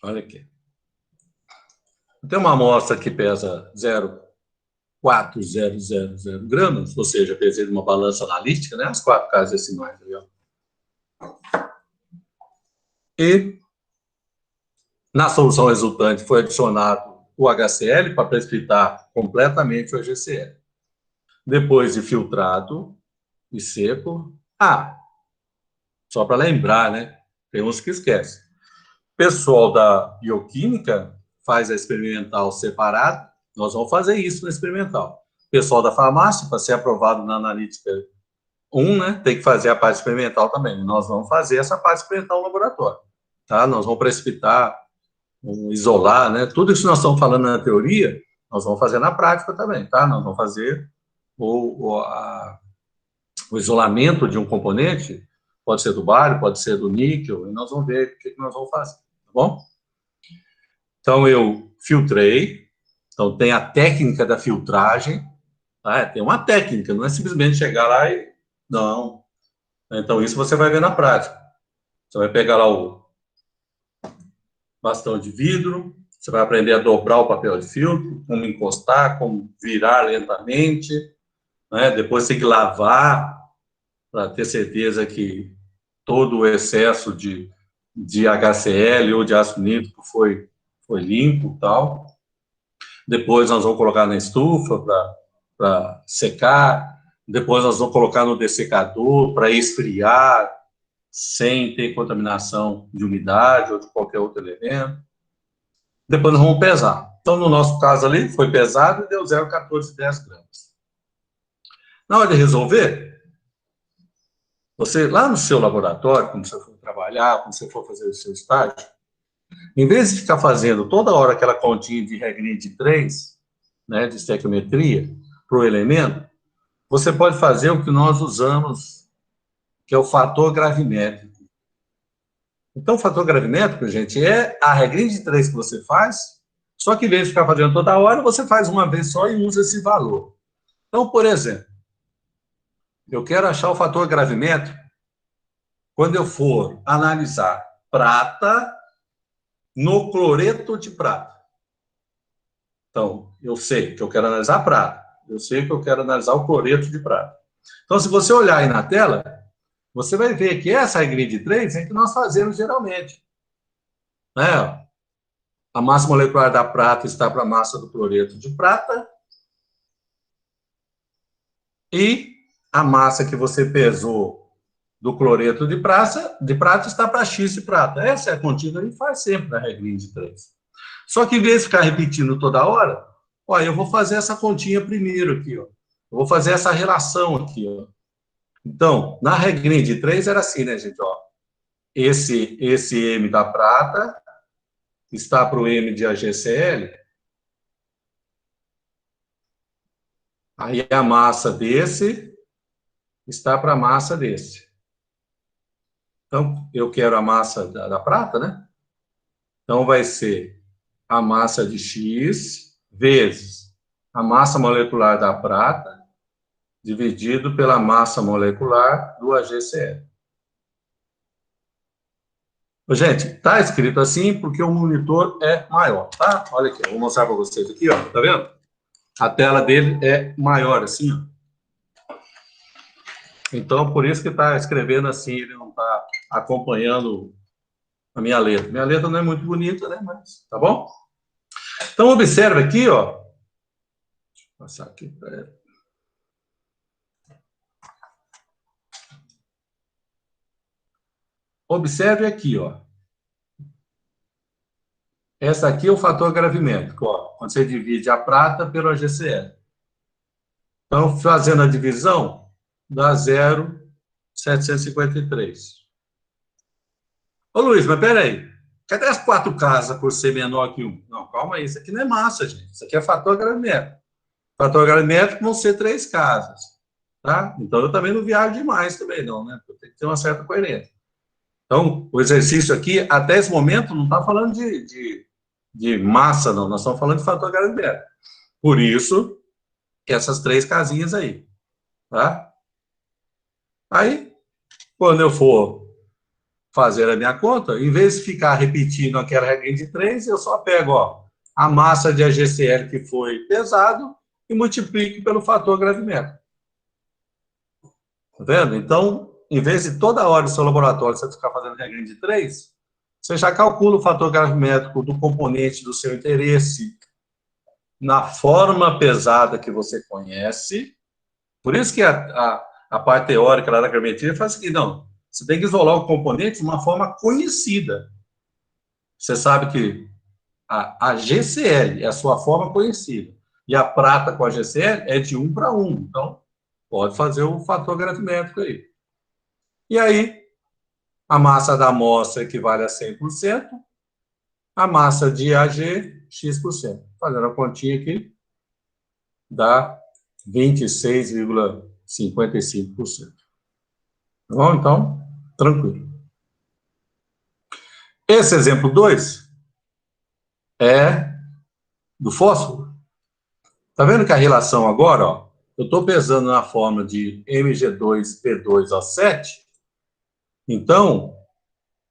olha aqui. Tem uma amostra que pesa 0,4000 gramas, ou seja, pesei de uma balança analítica, né? As 4 casas decimais. E na solução resultante foi adicionado o HCl para precipitar completamente o HCl. Depois de filtrado e seco. Só para lembrar, né? Tem uns que esquecem. O pessoal da bioquímica faz a experimental separado. Nós vamos fazer isso na experimental. O pessoal da farmácia, para ser aprovado na analítica 1, né? Tem que fazer a parte experimental também. Nós vamos fazer essa parte experimental no laboratório. Tá? Nós vamos precipitar, isolar, né? Tudo isso que nós estamos falando na teoria, nós vamos fazer na prática também, tá? Nós vamos fazer o isolamento de um componente, pode ser do bário, pode ser do níquel, e nós vamos ver o que nós vamos fazer, tá bom? Então, eu filtrei, então tem a técnica da filtragem, tá? Tem uma técnica, não é simplesmente chegar lá e... Não. Então, isso você vai ver na prática. Você vai pegar lá o bastão de vidro, você vai aprender a dobrar o papel de filtro, como encostar, como virar lentamente, né? Depois tem que lavar, para ter certeza que todo o excesso de HCl ou de ácido nítrico foi limpo e tal. Depois nós vamos colocar na estufa para secar. Depois nós vamos colocar no dessecador para esfriar, sem ter contaminação de umidade ou de qualquer outro elemento. Depois nós vamos pesar. Então, no nosso caso ali, foi pesado e deu 0,1410 gramas. Na hora de resolver, você, lá no seu laboratório, quando você for trabalhar, quando você for fazer o seu estágio, em vez de ficar fazendo toda hora aquela continha de regrinha de 3, né, de estequiometria, para o elemento, você pode fazer o que nós usamos, que é o fator gravimétrico. Então, o fator gravimétrico, gente, é a regrinha de 3 que você faz, só que em vez de ficar fazendo toda hora, você faz uma vez só e usa esse valor. Então, por exemplo, eu quero achar o fator gravimétrico quando eu for analisar prata no cloreto de prata. Então, eu sei que eu quero analisar prata, eu sei que eu quero analisar o cloreto de prata. Então, se você olhar aí na tela, você vai ver que essa regrinha de 3 é que nós fazemos geralmente. Né? A massa molecular da prata está para a massa do cloreto de prata e a massa que você pesou do cloreto de prata está para X de prata. Essa é a continha que a gente faz sempre na regrinha de 3. Só que, em vez de ficar repetindo toda hora, eu vou fazer essa continha primeiro aqui. Ó. Eu vou fazer essa relação aqui. Ó. Então, na regrinha de 3 era assim, né, gente? Ó. Esse M da prata está para o M de HCl. Aí a massa desse está para a massa desse. Então, eu quero a massa da prata, né? Então, vai ser a massa de X vezes a massa molecular da prata dividido pela massa molecular do HCl. Gente, está escrito assim porque o monitor é maior, tá? Olha aqui, eu vou mostrar para vocês aqui, ó, tá vendo? A tela dele é maior, assim, ó. Então, por isso que está escrevendo assim, ele não está acompanhando a minha letra. Minha letra não é muito bonita, né? Mas, tá bom? Então, observe aqui, ó. Deixa eu passar aqui para ele. observe aqui, ó. Essa aqui é o fator gravimétrico, ó, quando você divide a prata pelo AGCL. Então, fazendo a divisão, dá 0,753. Ô, Luiz, mas peraí. Cadê as 4 casas por ser menor que 1? Não, calma aí. Isso aqui não é massa, gente. Isso aqui é fator gravimétrico. Fator gravimétrico vão ser 3 casas. Tá? Então, eu também não viajo demais também, não, né? Tem que ter uma certa coerência. Então, o exercício aqui, até esse momento, não está falando de massa, não. Nós estamos falando de fator gravimétrico. Por isso, essas 3 casinhas aí. Tá? Aí, quando eu for fazer a minha conta, em vez de ficar repetindo aquela regra de 3, eu só pego, ó, a massa de AGCL que foi pesado e multiplico pelo fator gravimétrico. Tá vendo? Então, em vez de toda hora no seu laboratório você ficar fazendo regra de 3, você já calcula o fator gravimétrico do componente do seu interesse na forma pesada que você conhece. Por isso que a parte teórica lá da gravimetria faz o seguinte, não, você tem que isolar o componente de uma forma conhecida. Você sabe que a GCL é a sua forma conhecida. E a prata com a GCL é de 1 para 1. Então, pode fazer o fator gravimétrico aí. E aí, a massa da amostra equivale a 100%, a massa de AG, X%. Fazendo a continha aqui, dá 26,55%. Tá bom? Então, tranquilo. Esse exemplo 2 é do fósforo. Tá vendo que a relação agora, ó, eu estou pesando na fórmula de Mg2P2O7, então,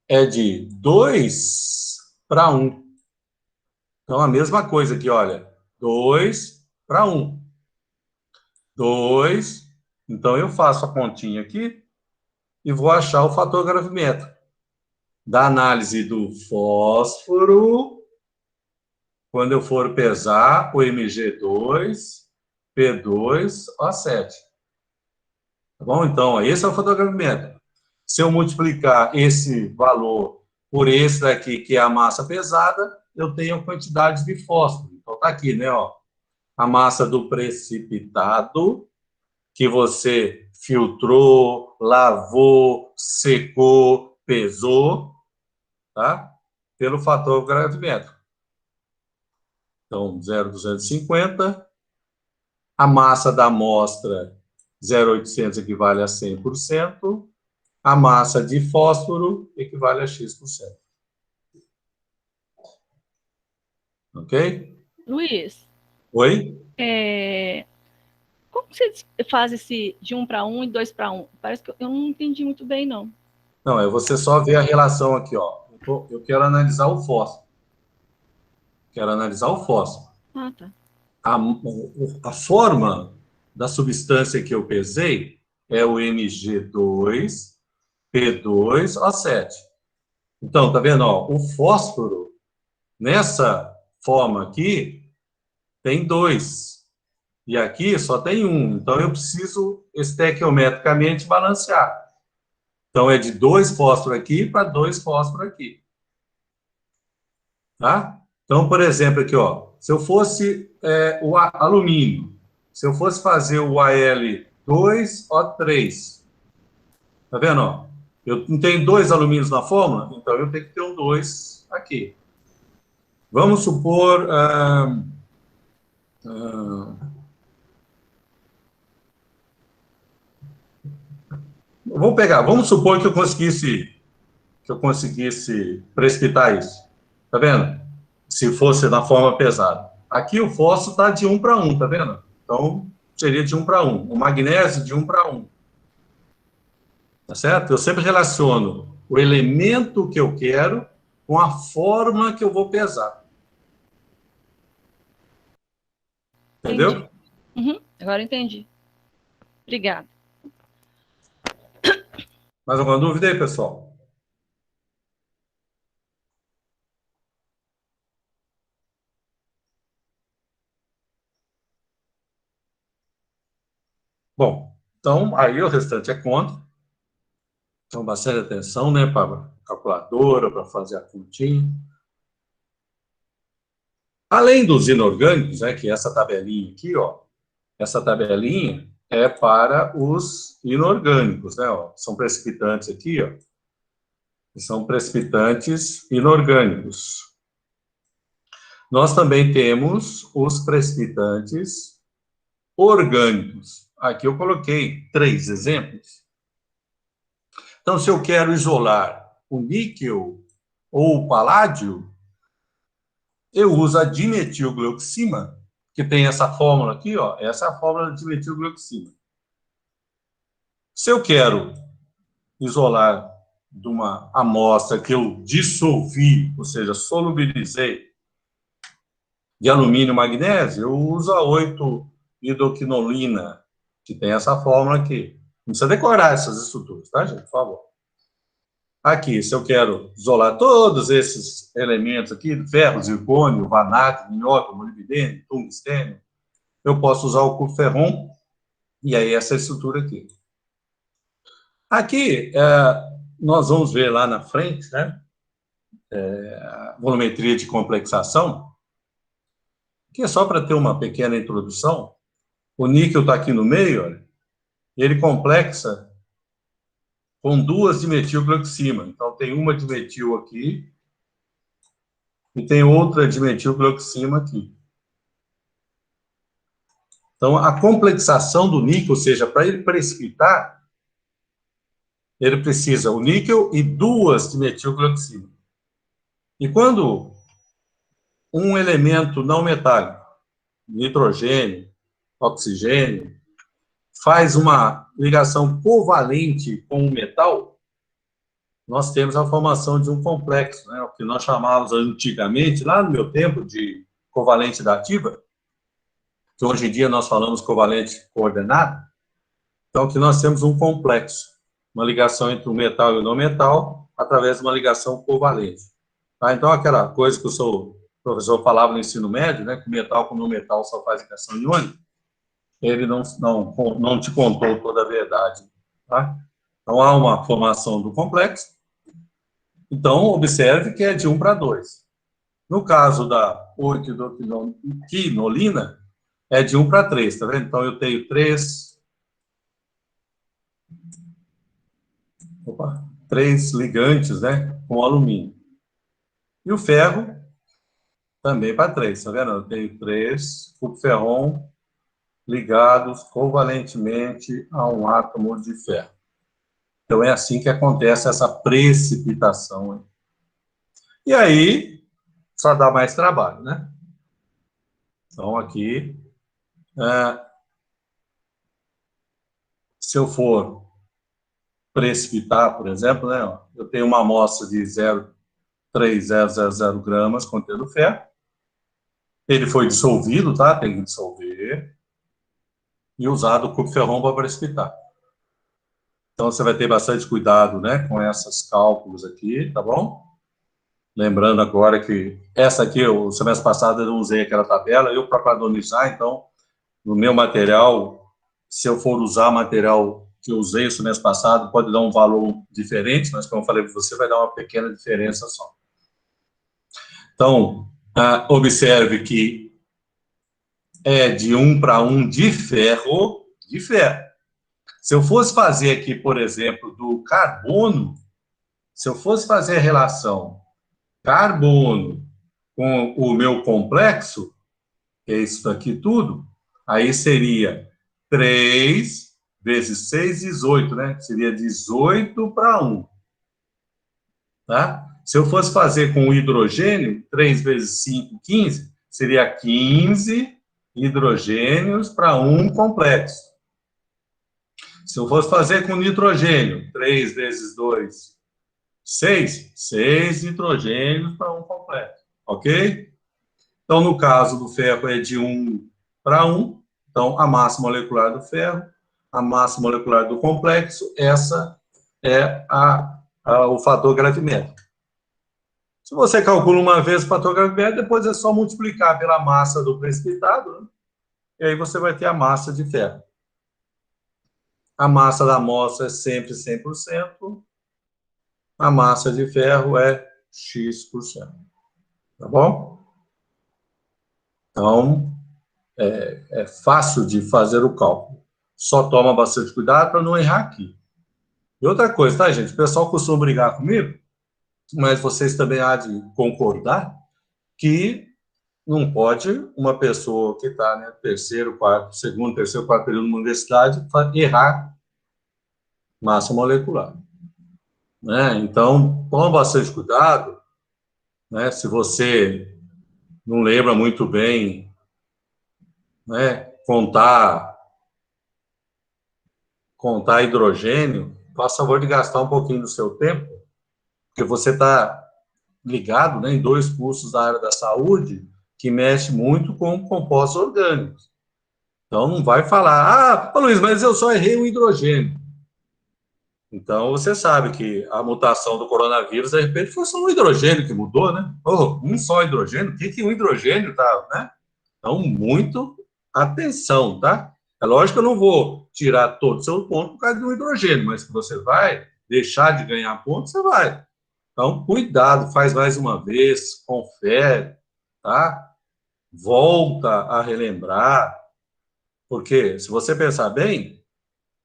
é de 2 para 1. Então, a mesma coisa aqui, olha, 2 para 1. 2, então eu faço a continha aqui e vou achar o fator gravimétrico da análise do fósforo, quando eu for pesar o Mg2P2O7. Tá bom? Então, esse é o fator gravimétrico. Se eu multiplicar esse valor por esse daqui, que é a massa pesada, eu tenho a quantidade de fósforo. Então, tá aqui, né? Ó, a massa do precipitado, que você filtrou, lavou, secou, pesou, tá? Pelo fator gravimétrico. Então, 0,250. A massa da amostra, 0,800 equivale a 100%. A massa de fósforo equivale a X%. Ok? Luiz, Oi? como você faz esse de 1 para 1 e 2 para 1? Parece que eu não entendi muito bem, não. Não, é você só ver a relação aqui, ó. Eu quero analisar o fósforo. Quero analisar o fósforo. Ah, tá. A forma da substância que eu pesei é o Mg2P2O7. Então, tá vendo? Ó, o fósforo, nessa forma aqui, tem 2. E aqui só tem 1. Então, eu preciso estequiometricamente balancear. Então, é de 2 fósforos aqui para 2 fósforos aqui. Tá? Então, por exemplo, aqui, ó, se eu fosse o alumínio, se eu fosse fazer o Al2O3, tá vendo? Ó? Eu não tenho 2 alumínios na fórmula, então eu tenho que ter um 2 aqui. Vamos supor... vamos supor que eu conseguisse precipitar isso. Tá vendo? Se fosse na forma pesada. Aqui o fósforo está de 1 para 1, tá vendo? Então, seria de 1 para 1. O magnésio, de 1 para 1. Tá certo? Eu sempre relaciono o elemento que eu quero com a forma que eu vou pesar. Entendeu? Uhum, agora entendi. Obrigada. Mais alguma dúvida aí, pessoal? Bom, então, aí o restante é conta. Então, bastante atenção, né, para a calculadora, para fazer a continha. Além dos inorgânicos, né, que essa tabelinha aqui, ó, essa tabelinha é para os inorgânicos, né, ó, são precipitantes aqui, ó, são precipitantes inorgânicos. Nós também temos os precipitantes orgânicos. Aqui eu coloquei 3 exemplos. Então, se eu quero isolar o níquel ou o paládio, eu uso a dimetilgleucima, que tem essa fórmula aqui, ó, essa é a fórmula de dimetilgleucima. Se eu quero isolar de uma amostra que eu dissolvi, ou seja, solubilizei, de alumínio e magnésio, eu uso a 8-hidroquinolina, que tem essa fórmula aqui. Não precisa decorar essas estruturas, tá, gente? Por favor. Aqui, se eu quero isolar todos esses elementos aqui, ferro, zircônio, vanádio, minhoca, molibdênio, tungstênio, eu posso usar o curferon, e aí essa estrutura aqui. Aqui, nós vamos ver lá na frente, né, volumetria de complexação, que é só para ter uma pequena introdução. O níquel está aqui no meio, olha, ele complexa com 2 dimetilgleucima. Então, tem uma dimetil aqui e tem outra dimetilgleucima aqui. Então, a complexação do níquel, ou seja, para ele precipitar, ele precisa o níquel e 2 dimetilgleucima. E quando um elemento não metálico, nitrogênio, oxigênio, faz uma ligação covalente com o metal, nós temos a formação de um complexo, né, o que nós chamávamos antigamente, lá no meu tempo, de covalente dativa, que hoje em dia nós falamos covalente coordenado. Então, que nós temos um complexo, uma ligação entre o metal e o não metal, através de uma ligação covalente. Tá? Então, aquela coisa que o seu professor falava no ensino médio, né, que o metal com o não metal só faz ligação iônica, ele não te contou toda a verdade. Tá? Então, há uma formação do complexo. Então, observe que é de 1 para 2. No caso da 8-hidroquinolina, é de 1 para 3, tá vendo? Então, eu tenho 3 ligantes, né, com alumínio. E o ferro também para 3, tá vendo? Eu tenho 3 ferron ligados covalentemente a um átomo de ferro. Então, é assim que acontece essa precipitação. E aí, só dá mais trabalho, né? Então, aqui, se eu for precipitar, por exemplo, né, ó, eu tenho uma amostra de 0,3000 gramas contendo ferro. Ele foi dissolvido, tá? Tem que dissolver. E usado o curferon para precipitar. Então, você vai ter bastante cuidado, né, com esses cálculos aqui, tá bom? Lembrando agora que essa aqui, o semestre passado, eu não usei aquela tabela, eu para padronizar, então, no meu material, se eu for usar material que eu usei o semestre passado, pode dar um valor diferente, mas, como eu falei para você, vai dar uma pequena diferença só. Então, observe que é de 1 para 1 de ferro, Se eu fosse fazer aqui, por exemplo, do carbono, se eu fosse fazer a relação carbono com o meu complexo, que é isso aqui tudo, aí seria 3 vezes 6, 18, né? Seria 18 para 1. Tá? Se eu fosse fazer com o hidrogênio, 3 vezes 5, 15, seria 15 hidrogênios para 1 complexo. Se eu fosse fazer com nitrogênio, 3 vezes 2, 6. 6 nitrogênios para 1 complexo. Ok? Então, no caso do ferro, é de 1 para 1. Então, a massa molecular do ferro, a massa molecular do complexo, essa é o fator gravimétrico. Se você calcula uma vez o fator gravimétrico, depois é só multiplicar pela massa do precipitado, né? E aí você vai ter a massa de ferro. A massa da amostra é sempre 100%, a massa de ferro é X%. Tá bom? Então, é fácil de fazer o cálculo. Só toma bastante cuidado para não errar aqui. E outra coisa, tá, gente? O pessoal costuma brigar comigo, mas vocês também há de concordar que não pode uma pessoa que está, né, segundo, terceiro, quarto período numa universidade errar massa molecular. Né? Então, toma bastante cuidado, né? Se você não lembra muito bem, né, contar hidrogênio, faça favor de gastar um pouquinho do seu tempo, porque você está ligado, né, em 2 cursos da área da saúde que mexe muito com compostos orgânicos. Então, não vai falar, Luiz, mas eu só errei o hidrogênio. Então, você sabe que a mutação do coronavírus, de repente, foi só um hidrogênio que mudou, né? Um só hidrogênio? O que um hidrogênio tá, né? Então, muito atenção, tá? É lógico que eu não vou tirar todo o seu ponto por causa do hidrogênio, mas se você vai deixar de ganhar ponto, você vai. Então, cuidado, faz mais uma vez, confere, tá? Volta a relembrar, porque se você pensar bem,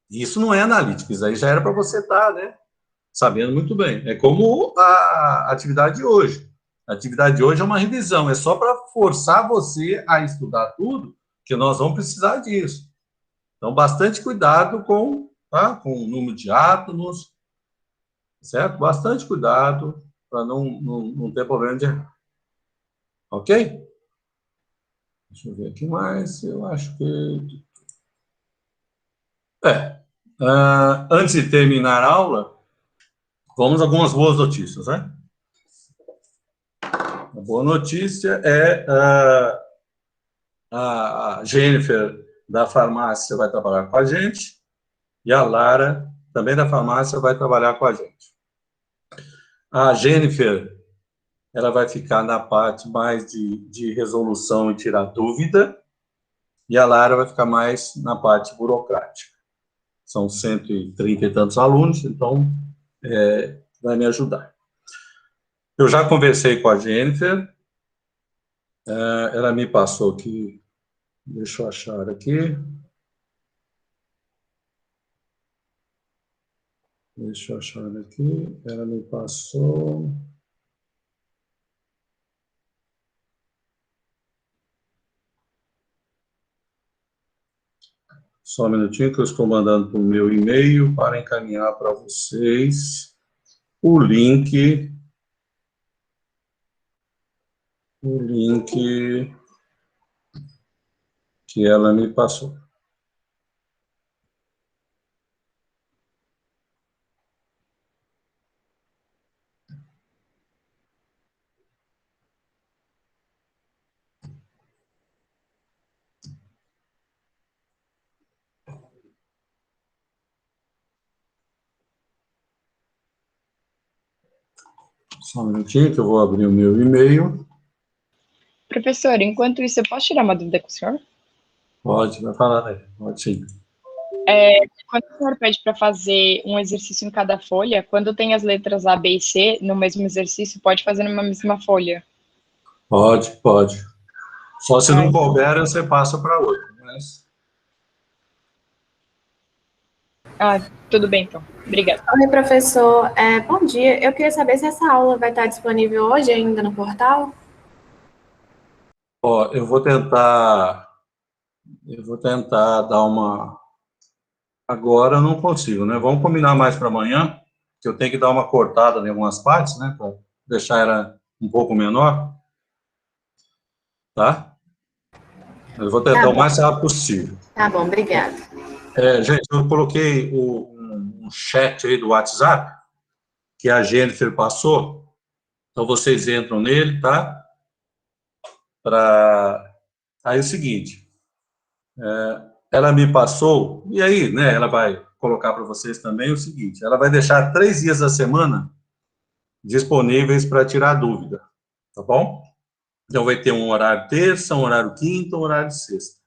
isso não é analítico, isso aí já era para você estar, né, sabendo muito bem. É como a atividade de hoje. A atividade de hoje é uma revisão, é só para forçar você a estudar tudo, que nós vamos precisar disso. Então, bastante cuidado com o número de átomos, certo? Bastante cuidado para não ter problema de errar. Ok? Deixa eu ver aqui mais, eu acho que... antes de terminar a aula, vamos a algumas boas notícias, né? A boa notícia é a Jennifer, da farmácia, vai trabalhar com a gente, e a Lara, também da farmácia, vai trabalhar com a gente. A Jennifer, ela vai ficar na parte mais de resolução e tirar dúvida, e a Lara vai ficar mais na parte burocrática. São 130 e tantos alunos, então vai me ajudar. Eu já conversei com a Jennifer, ela me passou aqui, deixa eu achar aqui. Deixa eu achar aqui, ela me passou... Só um minutinho que eu estou mandando para o meu e-mail para encaminhar para vocês o link que ela me passou. Só um minutinho que eu vou abrir o meu e-mail. Professor, enquanto isso, eu posso tirar uma dúvida com o senhor? Pode, vai falar, né? Pode sim. Quando o senhor pede para fazer um exercício em cada folha, quando tem as letras A, B e C no mesmo exercício, pode fazer numa mesma folha? Pode. Só se não couber, você passa para outra. Mas... tudo bem, então. Obrigada. Oi, professor. Bom dia. Eu queria saber se essa aula vai estar disponível hoje ainda no portal? Eu vou tentar dar uma... Agora eu não consigo, né? Vamos combinar mais para amanhã, que eu tenho que dar uma cortada em algumas partes, né? Para deixar ela um pouco menor. Tá? Eu vou tentar o mais rápido possível. Tá bom, obrigada. Gente, eu coloquei um chat aí do WhatsApp, que a Jennifer passou. Então, vocês entram nele, tá? Aí é o seguinte, ela me passou, e aí, né, ela vai colocar para vocês também o seguinte, ela vai deixar 3 dias da semana disponíveis para tirar dúvida, tá bom? Então, vai ter um horário terça, um horário quinta, um horário sexta,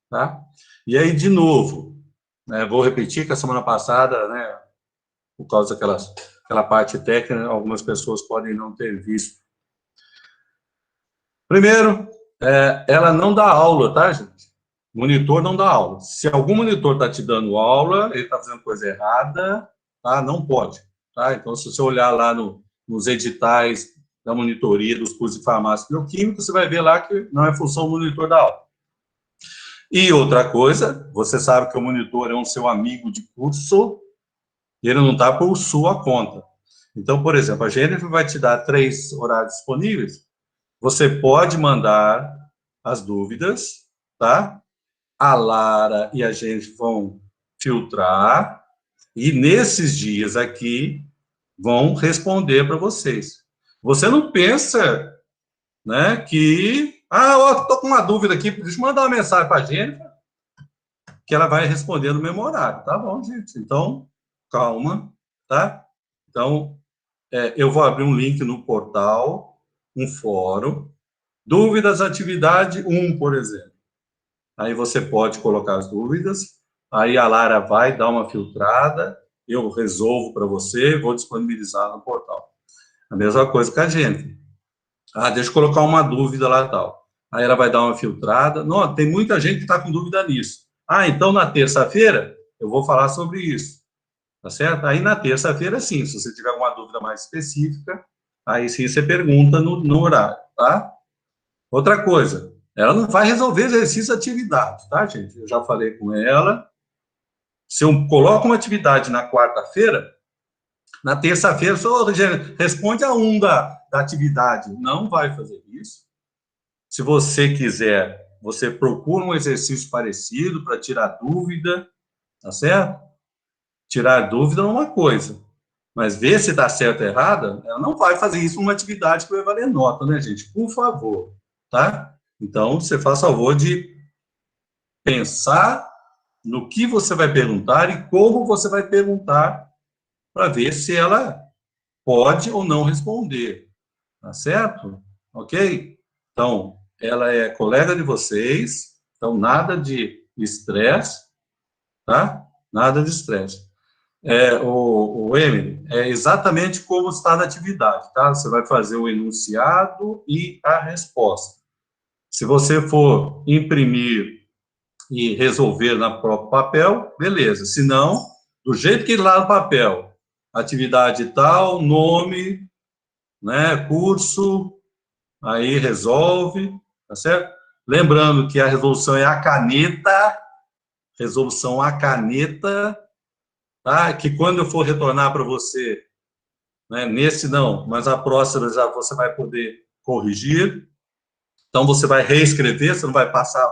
tá? E aí, de novo, né, vou repetir que a semana passada, né, por causa daquelas aquela parte técnica, algumas pessoas podem não ter visto. Primeiro, ela não dá aula, tá, gente? Monitor não dá aula. Se algum monitor está te dando aula, ele está fazendo coisa errada, tá? Não pode, tá? Então, se você olhar lá nos editais da monitoria dos cursos de farmácia e bioquímica, você vai ver lá que não é função do monitor da aula. E outra coisa, você sabe que o monitor é um seu amigo de curso, e ele não está por sua conta. Então, por exemplo, a Jennifer vai te dar 3 horários disponíveis, você pode mandar as dúvidas, tá? A Lara e a Jennifer vão filtrar, e nesses dias aqui, vão responder para vocês. Você não pensa, né, que... eu estou com uma dúvida aqui, deixa eu mandar uma mensagem para a Jennifer, que ela vai responder no mesmo horário. Tá bom, gente? Então, calma, tá? Então, eu vou abrir um link no portal, um fórum, dúvidas, atividade 1, por exemplo. Aí você pode colocar as dúvidas, aí a Lara vai dar uma filtrada, eu resolvo para você, vou disponibilizar no portal. A mesma coisa com a gente. Deixa eu colocar uma dúvida lá e tal. Aí ela vai dar uma filtrada. Não, tem muita gente que está com dúvida nisso. Então na terça-feira eu vou falar sobre isso. Tá certo? Aí na terça-feira, sim, se você tiver alguma dúvida mais específica, aí sim você pergunta no horário, tá? Outra coisa, ela não vai resolver exercício de atividade, tá, gente? Eu já falei com ela. Se eu coloco uma atividade na quarta-feira, na terça-feira, responde a 1 da atividade. Não vai fazer isso. Se você quiser, você procura um exercício parecido para tirar dúvida, tá certo? Tirar dúvida é uma coisa, mas ver se está certo ou errado, ela não vai fazer isso numa atividade que vai valer nota, né, gente? Por favor, tá? Então, você faz favor de pensar no que você vai perguntar e como você vai perguntar para ver se ela pode ou não responder, tá certo? Ok? Então, ela é colega de vocês, então nada de estresse, tá? Nada de estresse. O Emily, é exatamente como está na atividade, tá? Você vai fazer o enunciado e a resposta. Se você for imprimir e resolver na próprio papel, beleza. Se não, do jeito que lá no papel, atividade tal, nome, né, curso, aí resolve, tá certo? Lembrando que a resolução é a caneta, resolução a caneta, tá? Que quando eu for retornar para você, né, nesse não, mas a próxima já você vai poder corrigir. Então, você vai reescrever, você não vai passar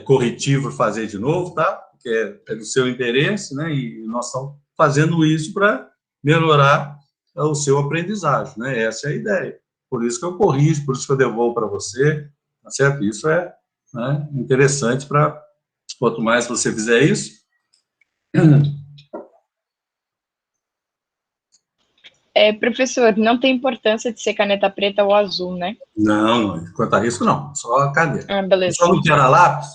corretivo e fazer de novo, tá? Porque é do seu interesse, né? E nós estamos fazendo isso para melhorar o seu aprendizagem, né? Essa é a ideia. Por isso que eu corrijo, por isso que eu devolvo para você, tá certo? Isso é, né, interessante para, quanto mais você fizer isso... Professor, não tem importância de ser caneta preta ou azul, né? Não, quanto a isso, não. Só a caneta. Beleza. Só não quero lápis,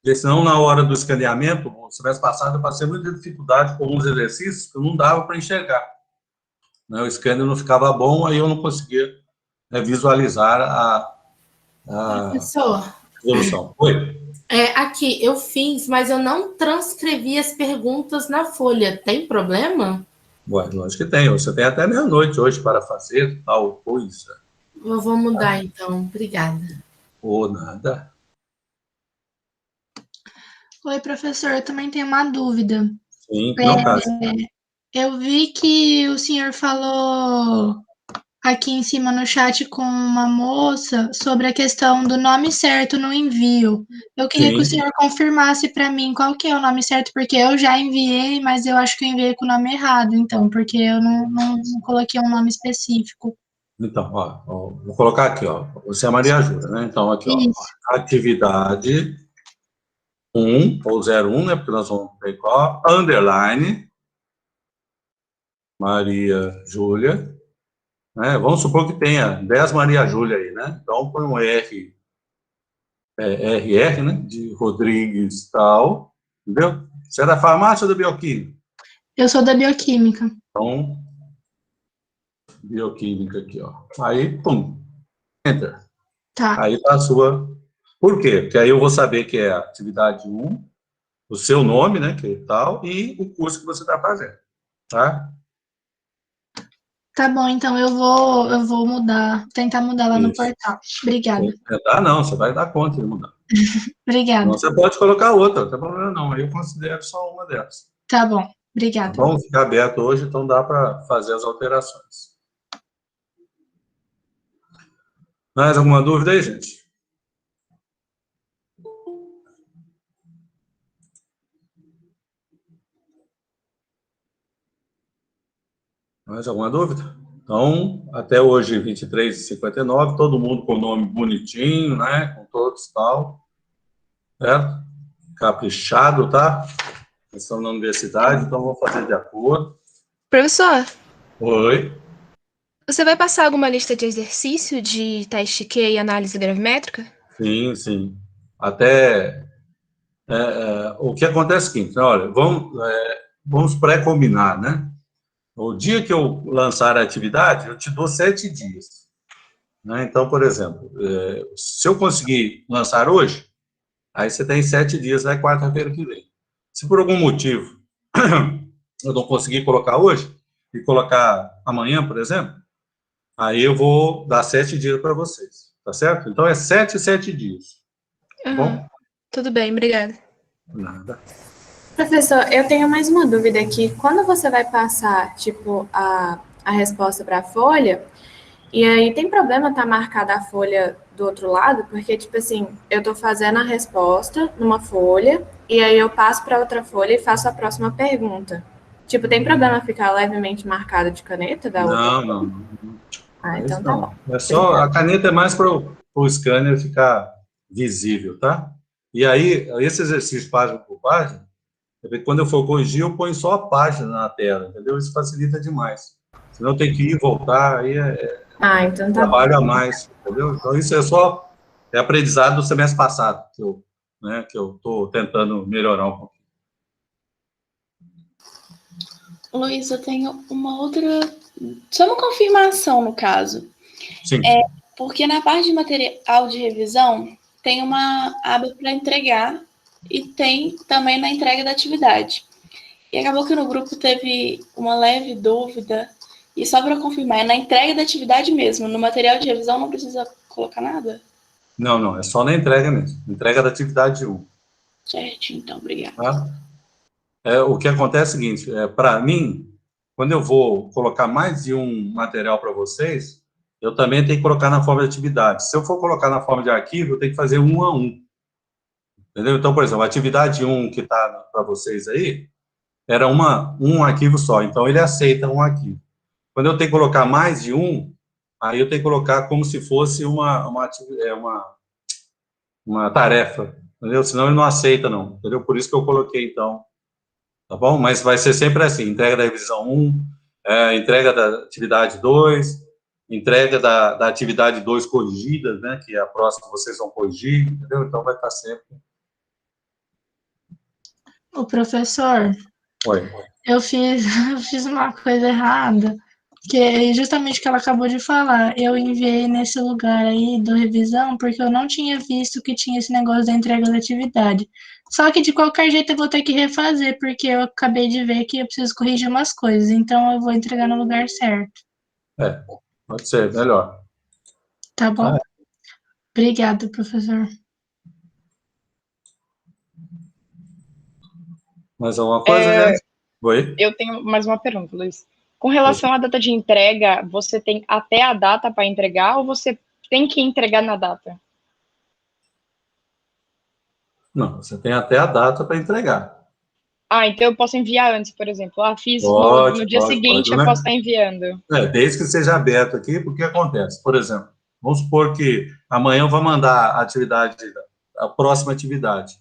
porque senão, na hora do escaneamento, no semestre passado, eu passei muita dificuldade com uns exercícios que eu não dava para enxergar. Né? O scanner não ficava bom, aí eu não conseguia visualizar a Professor, resolução. Oi? Aqui, eu fiz, mas eu não transcrevi as perguntas na folha. Tem problema? Ué, lógico que tem. Você tem até meia-noite hoje para fazer tal coisa. Eu vou mudar, então. Obrigada. Ou nada. Oi, professor, eu também tenho uma dúvida. Sim, não caso. Eu vi que o senhor falou aqui em cima no chat com uma moça sobre a questão do nome certo no envio. Eu queria que o senhor confirmasse para mim qual que é o nome certo, porque eu já enviei, mas eu acho que eu enviei com o nome errado, então, porque eu não coloquei um nome específico. Então, ó, vou colocar aqui, ó. Você é a Maria Júlia, né? Então, aqui, ó. Atividade 1, ou 01, né? Porque nós vamos pegar, underline, Maria Júlia. Né? Vamos supor que tenha 10 Maria Júlia aí, né? Então, põe um R, RR, né? De Rodrigues tal, entendeu? Você é da farmácia ou da bioquímica? Eu sou da bioquímica. Então, bioquímica aqui, ó. Aí, pum, enter. Tá. Aí tá a sua... Por quê? Porque aí eu vou saber que é a atividade 1, o seu nome, né, que é tal, e o curso que você está fazendo, tá? Tá bom, então eu vou tentar mudar lá no Isso. portal. Obrigada. Ah, não, você vai dar conta de mudar. Obrigada. Então, você pode colocar outra, não tem problema não, aí eu considero só uma delas. Tá bom, Tá obrigada. bom? Fica aberto hoje, então dá para fazer as alterações. Mais alguma dúvida aí, gente? Mais alguma dúvida? Então, até hoje, 23h59, todo mundo com o nome bonitinho, né? Com todos e tal. Certo? Caprichado, tá? Eles estão na universidade, então vou fazer de acordo. Professor, Oi. você vai passar alguma lista de exercício de teste Q e análise gravimétrica? Sim, sim. Até... o que acontece é o seguinte, olha, vamos pré-combinar, né? O dia que eu lançar a atividade, eu te dou 7 dias. Né? Então, por exemplo, se eu conseguir lançar hoje, aí você tem 7 dias, é quarta-feira que vem. Se por algum motivo eu não conseguir colocar hoje, e colocar amanhã, por exemplo, aí eu vou dar 7 dias para vocês, tá certo? Então, é 7 e 7 dias. Tá bom? Tudo bem, obrigada. Nada. Professor, eu tenho mais uma dúvida aqui. Quando você vai passar, tipo, a resposta para a folha, e aí tem problema estar marcada a folha do outro lado? Porque, tipo assim, eu estou fazendo a resposta numa folha, e aí eu passo para outra folha e faço a próxima pergunta. Tipo, tem problema ficar levemente marcado de caneta da outra folha? Não. Ah, então tá bom. É só, a caneta é mais para o scanner ficar visível, tá? E aí, esse exercício página por página, quando eu for corrigir, eu ponho só a página na tela, entendeu? Isso facilita demais. Senão tem que ir e voltar, aí então tá trabalho bom. a mais, entendeu? Então isso é aprendizado do semestre passado, que eu estou tentando melhorar um pouquinho. Luiz, eu tenho uma outra... Só uma confirmação, no caso. Sim. Porque na parte de material de revisão, tem uma aba para entregar e tem também na entrega da atividade. E acabou que no grupo teve uma leve dúvida, e só para confirmar, é na entrega da atividade mesmo, no material de revisão não precisa colocar nada? Não, é só na entrega mesmo, entrega da atividade 1. Certinho, então, obrigada. Tá? O que acontece é o seguinte, para mim, quando eu vou colocar mais de um material para vocês, eu também tenho que colocar na forma de atividade. Se eu for colocar na forma de arquivo, eu tenho que fazer 1 a 1. Entendeu? Então, por exemplo, a atividade 1 que está para vocês aí, era um arquivo só, então ele aceita um arquivo. Quando eu tenho que colocar mais de um, aí eu tenho que colocar como se fosse uma tarefa, entendeu? Senão ele não aceita, não, entendeu? Por isso que eu coloquei, então, tá bom? Mas vai ser sempre assim, entrega da revisão 1, entrega da atividade 2, entrega da atividade 2 corrigida, né, que é a próxima que vocês vão corrigir, entendeu? Então vai estar sempre... O professor, Oi. eu fiz uma coisa errada, que é justamente o que ela acabou de falar. Eu enviei nesse lugar aí do revisão, porque eu não tinha visto que tinha esse negócio da entrega da atividade. Só que de qualquer jeito eu vou ter que refazer, porque eu acabei de ver que eu preciso corrigir umas coisas, então eu vou entregar no lugar certo. Pode ser, melhor. Tá bom. Obrigada, professor. Mais alguma coisa, né? Oi? Eu tenho mais uma pergunta, Luiz. Com relação à data de entrega, você tem até a data para entregar ou você tem que entregar na data? Não, você tem até a data para entregar. Então eu posso enviar antes, por exemplo. Fiz no dia seguinte, né? eu posso estar enviando. Desde que seja aberto aqui, porque acontece. Por exemplo, vamos supor que amanhã eu vou mandar a próxima atividade.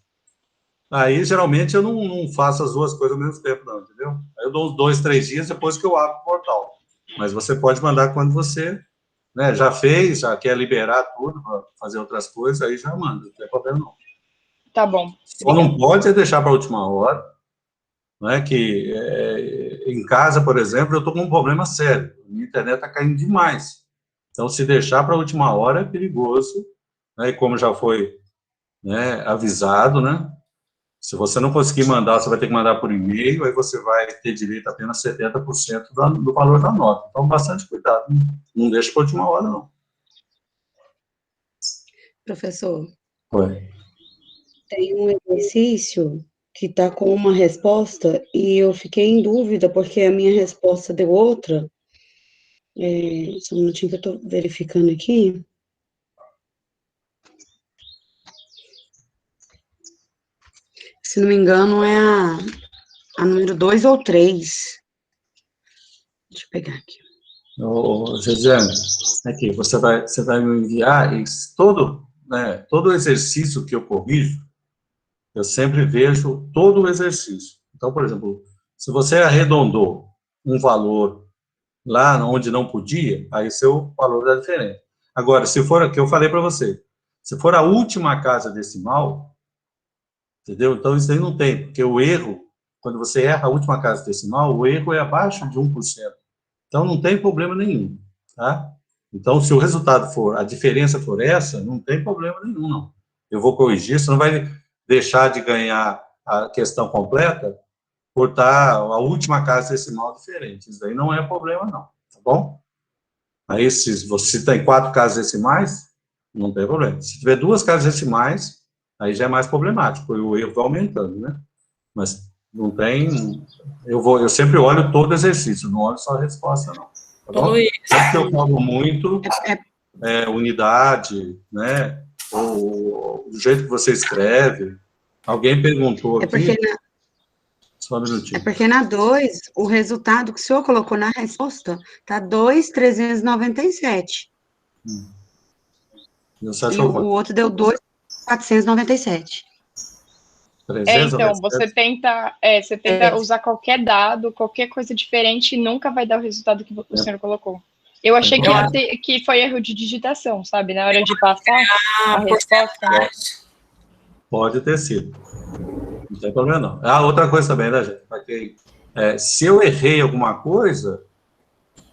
Aí, geralmente, eu não faço as duas coisas ao mesmo tempo, não, entendeu? Aí eu dou uns 2, 3 dias depois que eu abro o portal. Mas você pode mandar quando você, né, já fez, já quer liberar tudo, fazer outras coisas, aí já manda, não tem problema não. Tá bom. Só não pode deixar para a última hora, não é que em casa, por exemplo, eu estou com um problema sério, minha internet está caindo demais. Então, se deixar para a última hora é perigoso, né? E como já foi, né, avisado, né? Se você não conseguir mandar, você vai ter que mandar por e-mail, aí você vai ter direito a apenas 70% do valor da nota. Então, bastante cuidado, não deixa para a última hora, não. Professor, Oi. tem um exercício que está com uma resposta e eu fiquei em dúvida porque a minha resposta deu outra. Só um minutinho que eu estou verificando aqui. Se não me engano, é a número 2 ou 3. Deixa eu pegar aqui. Ô, Gesiane, aqui, você vai me enviar todo, né, todo o exercício que eu corrijo, eu sempre vejo todo o exercício. Então, por exemplo, se você arredondou um valor lá onde não podia, aí seu valor é diferente. Agora, se for o que eu falei para você, se for a última casa decimal, entendeu? Então, isso aí não tem, porque o erro, quando você erra a última casa decimal, o erro é abaixo de 1%. Então, não tem problema nenhum, tá? Então, se o resultado for, a diferença for essa, não tem problema nenhum, não. Eu vou corrigir, você não vai deixar de ganhar a questão completa por estar a última casa decimal diferente. Isso daí não é problema, não, tá bom? Aí, se você tem 4 casas decimais, não tem problema. Se tiver 2 casas decimais, aí já é mais problemático, o erro vai aumentando, né? Mas não tem... Eu sempre olho todo o exercício, não olho só a resposta, não. Tá bom? Luiz. Sabe que eu falo muito unidade, né? O jeito que você escreve. Alguém perguntou aqui... Só um minutinho. É porque na 2, o resultado que o senhor colocou na resposta está 2.397. E o outro deu 2.497. Então, você tenta usar qualquer dado, qualquer coisa diferente, e nunca vai dar o resultado que o senhor colocou. Eu achei que foi erro de digitação, sabe? Na hora de passar a resposta. Pode ter sido. Não tem problema, não. Outra coisa também, né, gente? Porque, se eu errei alguma coisa,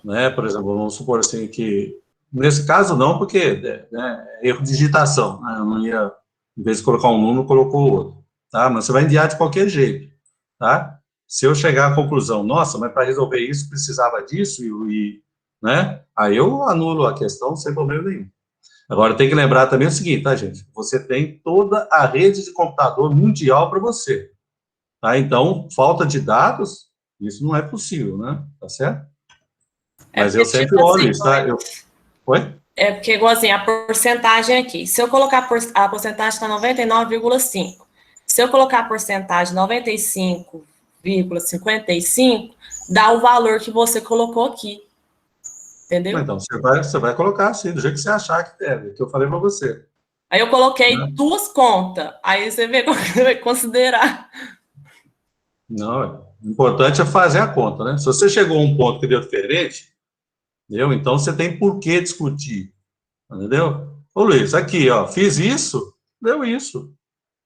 né, por exemplo, vamos supor assim que, nesse caso não, porque erro de digitação, né, eu não ia, em vez de colocar um número, colocou outro, tá? Mas você vai enviar de qualquer jeito, tá? Se eu chegar à conclusão, nossa, mas para resolver isso precisava disso, né, aí eu anulo a questão sem problema nenhum. Agora, tem que lembrar também o seguinte, tá, gente? Você tem toda a rede de computador mundial para você. Tá? Então, falta de dados, isso não é possível, né? Tá certo? Mas eu sempre olho isso, tá? Oi? É porque, igualzinho, a porcentagem aqui. Se eu colocar a porcentagem está 99,5. Se eu colocar a porcentagem 95,55, dá o valor que você colocou aqui. Entendeu? Então, você vai colocar assim, do jeito que você achar que deve, que eu falei para você. Aí eu coloquei 2 contas, aí você vê como você vai considerar. Não, o importante é fazer a conta, né? Se você chegou a um ponto que deu diferente, entendeu? Então você tem por que discutir, entendeu? Ô Luiz, aqui, ó, fiz isso, deu isso,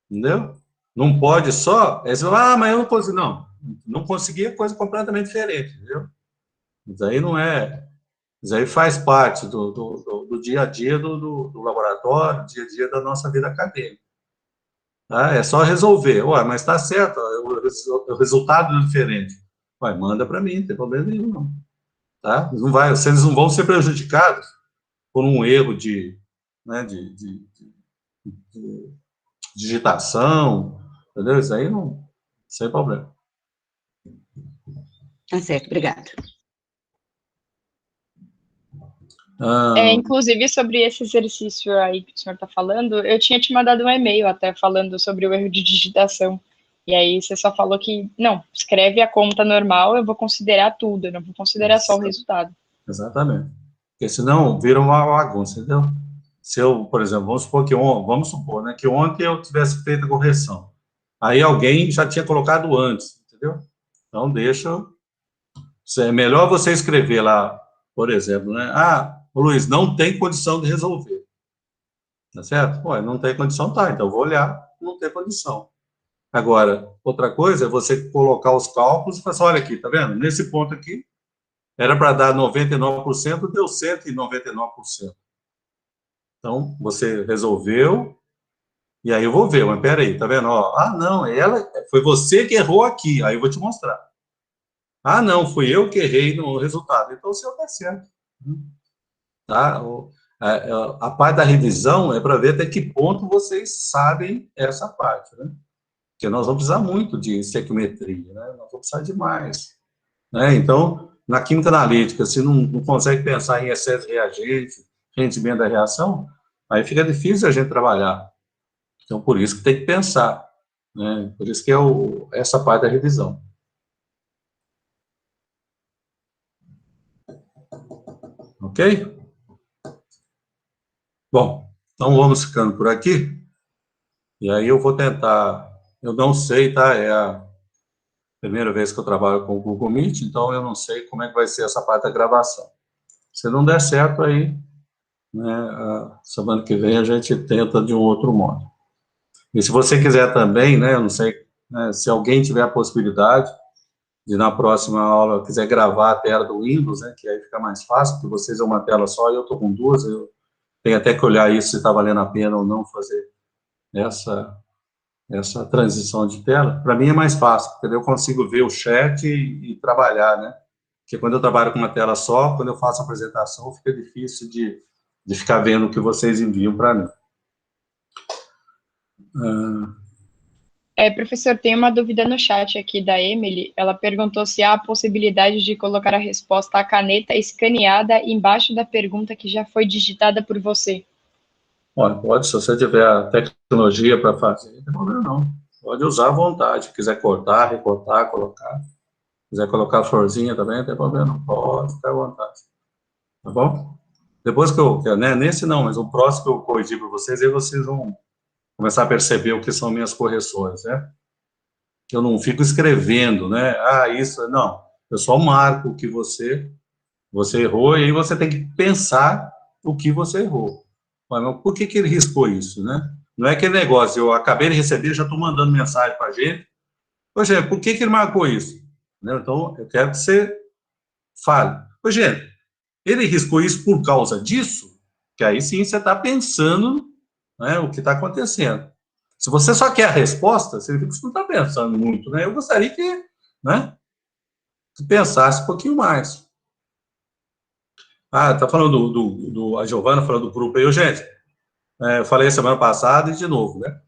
entendeu? Não pode só, mas eu não consegui, não consegui, é coisa completamente diferente, entendeu? Isso aí não é... Isso aí faz parte do dia a dia do laboratório, dia a dia da nossa vida acadêmica. Tá? É só resolver. Ué, mas está certo, o resultado é diferente. Ué, manda para mim, não tem problema nenhum, não. Tá? Vocês não vão ser prejudicados por um erro de digitação, entendeu? Isso aí não, sem problema. Tá certo, obrigada. Inclusive, sobre esse exercício aí que o senhor está falando, eu tinha te mandado um e-mail até falando sobre o erro de digitação. E aí você só falou que, não, escreve a conta normal, eu vou considerar tudo, eu não vou considerar só o resultado. Exatamente. Porque senão vira uma bagunça, entendeu? Se eu, por exemplo, vamos supor né, que ontem eu tivesse feito a correção. Aí alguém já tinha colocado antes, entendeu? Então é melhor você escrever lá, por exemplo, né? O Luiz, não tem condição de resolver. Tá certo? Pô, não tem condição, tá, então eu vou olhar, não tem condição. Agora, outra coisa é você colocar os cálculos e falar assim, olha aqui, tá vendo? Nesse ponto aqui, era para dar 99%, deu 199%. Então, você resolveu, e aí eu vou ver, mas peraí, tá vendo? Ó, ah, não, foi você que errou aqui, aí eu vou te mostrar. Ah, não, fui eu que errei no resultado. Então, o seu está certo. Tá? A parte da revisão é para ver até que ponto vocês sabem essa parte, né? Porque nós vamos precisar muito de estequiometria, né? Nós vamos precisar de mais. Né? Então, na química analítica, se não consegue pensar em excesso de reagente, rendimento da reação, aí fica difícil a gente trabalhar. Então, por isso que tem que pensar. Né? Por isso que é essa parte da revisão. Ok? Bom, então vamos ficando por aqui. E aí eu vou tentar... Eu não sei, tá? É a primeira vez que eu trabalho com o Google Meet, então eu não sei como é que vai ser essa parte da gravação. Se não der certo, aí, né, a semana que vem a gente tenta de um outro modo. E se você quiser também, né, eu não sei, né, se alguém tiver a possibilidade de, na próxima aula, quiser gravar a tela do Windows, né, que aí fica mais fácil, porque vocês é uma tela só e eu estou com duas, eu tenho até que olhar isso, se está valendo a pena ou não fazer essa transição de tela. Para mim é mais fácil, porque eu consigo ver o chat e trabalhar, né? Porque quando eu trabalho com uma tela só, quando eu faço a apresentação, fica difícil de ficar vendo o que vocês enviam para mim. Professor, tem uma dúvida no chat aqui da Emily. Ela perguntou se há a possibilidade de colocar a resposta à caneta escaneada embaixo da pergunta que já foi digitada por você. Olha, pode, se você tiver a tecnologia para fazer, não tem problema não. Pode usar à vontade. Se quiser cortar, recortar, colocar. Se quiser colocar a florzinha também, não tem problema não. Pode ficar à vontade. Tá bom? Depois que né, nesse não, mas o próximo que eu corrigir para vocês, aí vocês vão começar a perceber o que são minhas correções, né? Eu não fico escrevendo, né? Ah, isso, não. Eu só marco o que você errou, e aí você tem que pensar o que você errou. Mas por que ele riscou isso, né? Não é aquele negócio, eu acabei de receber, já estou mandando mensagem para a gente. Poxa, por que ele marcou isso? Então, eu quero que você fale. Poxa, gente, ele riscou isso por causa disso? Que aí sim você está pensando, né, o que está acontecendo. Se você só quer a resposta, significa que você não está pensando muito, né? Eu gostaria que, né, que pensasse um pouquinho mais. Ah, tá falando a Giovana falando do grupo aí, gente. Eu falei semana passada e de novo, né?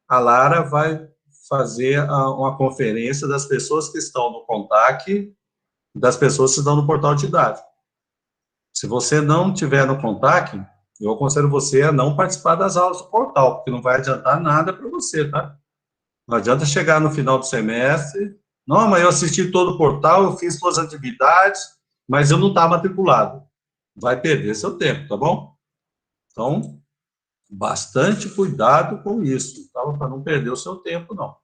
A Lara vai fazer uma conferência das pessoas que estão no contato e das pessoas que estão no portal de dados. Se você não estiver no contato, eu aconselho você a não participar das aulas do portal, porque não vai adiantar nada para você, tá? Não adianta chegar no final do semestre, não, mas eu assisti todo o portal, eu fiz todas as atividades, mas eu não estava matriculado. Vai perder seu tempo, tá bom? Então, bastante cuidado com isso, tá? Para não perder o seu tempo, não.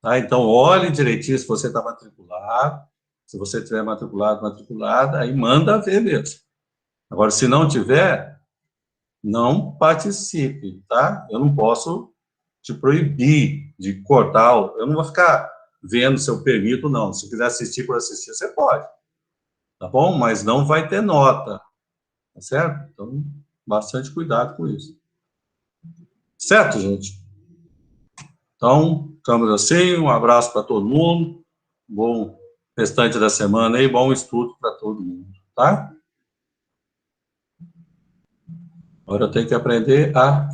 Tá? Então, olhe direitinho se você está matriculado, se você estiver matriculado, matriculada, aí manda ver mesmo. Agora, se não tiver, não participe, tá? Eu não posso te proibir de cortar, eu não vou ficar vendo se eu permito, não. Se quiser assistir por assistir, você pode, tá bom? Mas não vai ter nota, tá certo? Então, bastante cuidado com isso. Certo, gente? Então, ficamos assim, um abraço para todo mundo, bom restante da semana e bom estudo para todo mundo, tá? Agora eu tenho que aprender a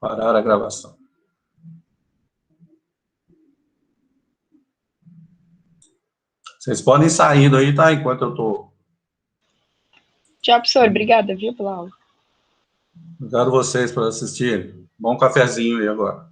parar a gravação. Vocês podem ir saindo aí, tá? Enquanto eu tô... Tchau, professor. Obrigada, viu, pela aula. Obrigado a vocês por assistirem. Bom cafezinho aí agora.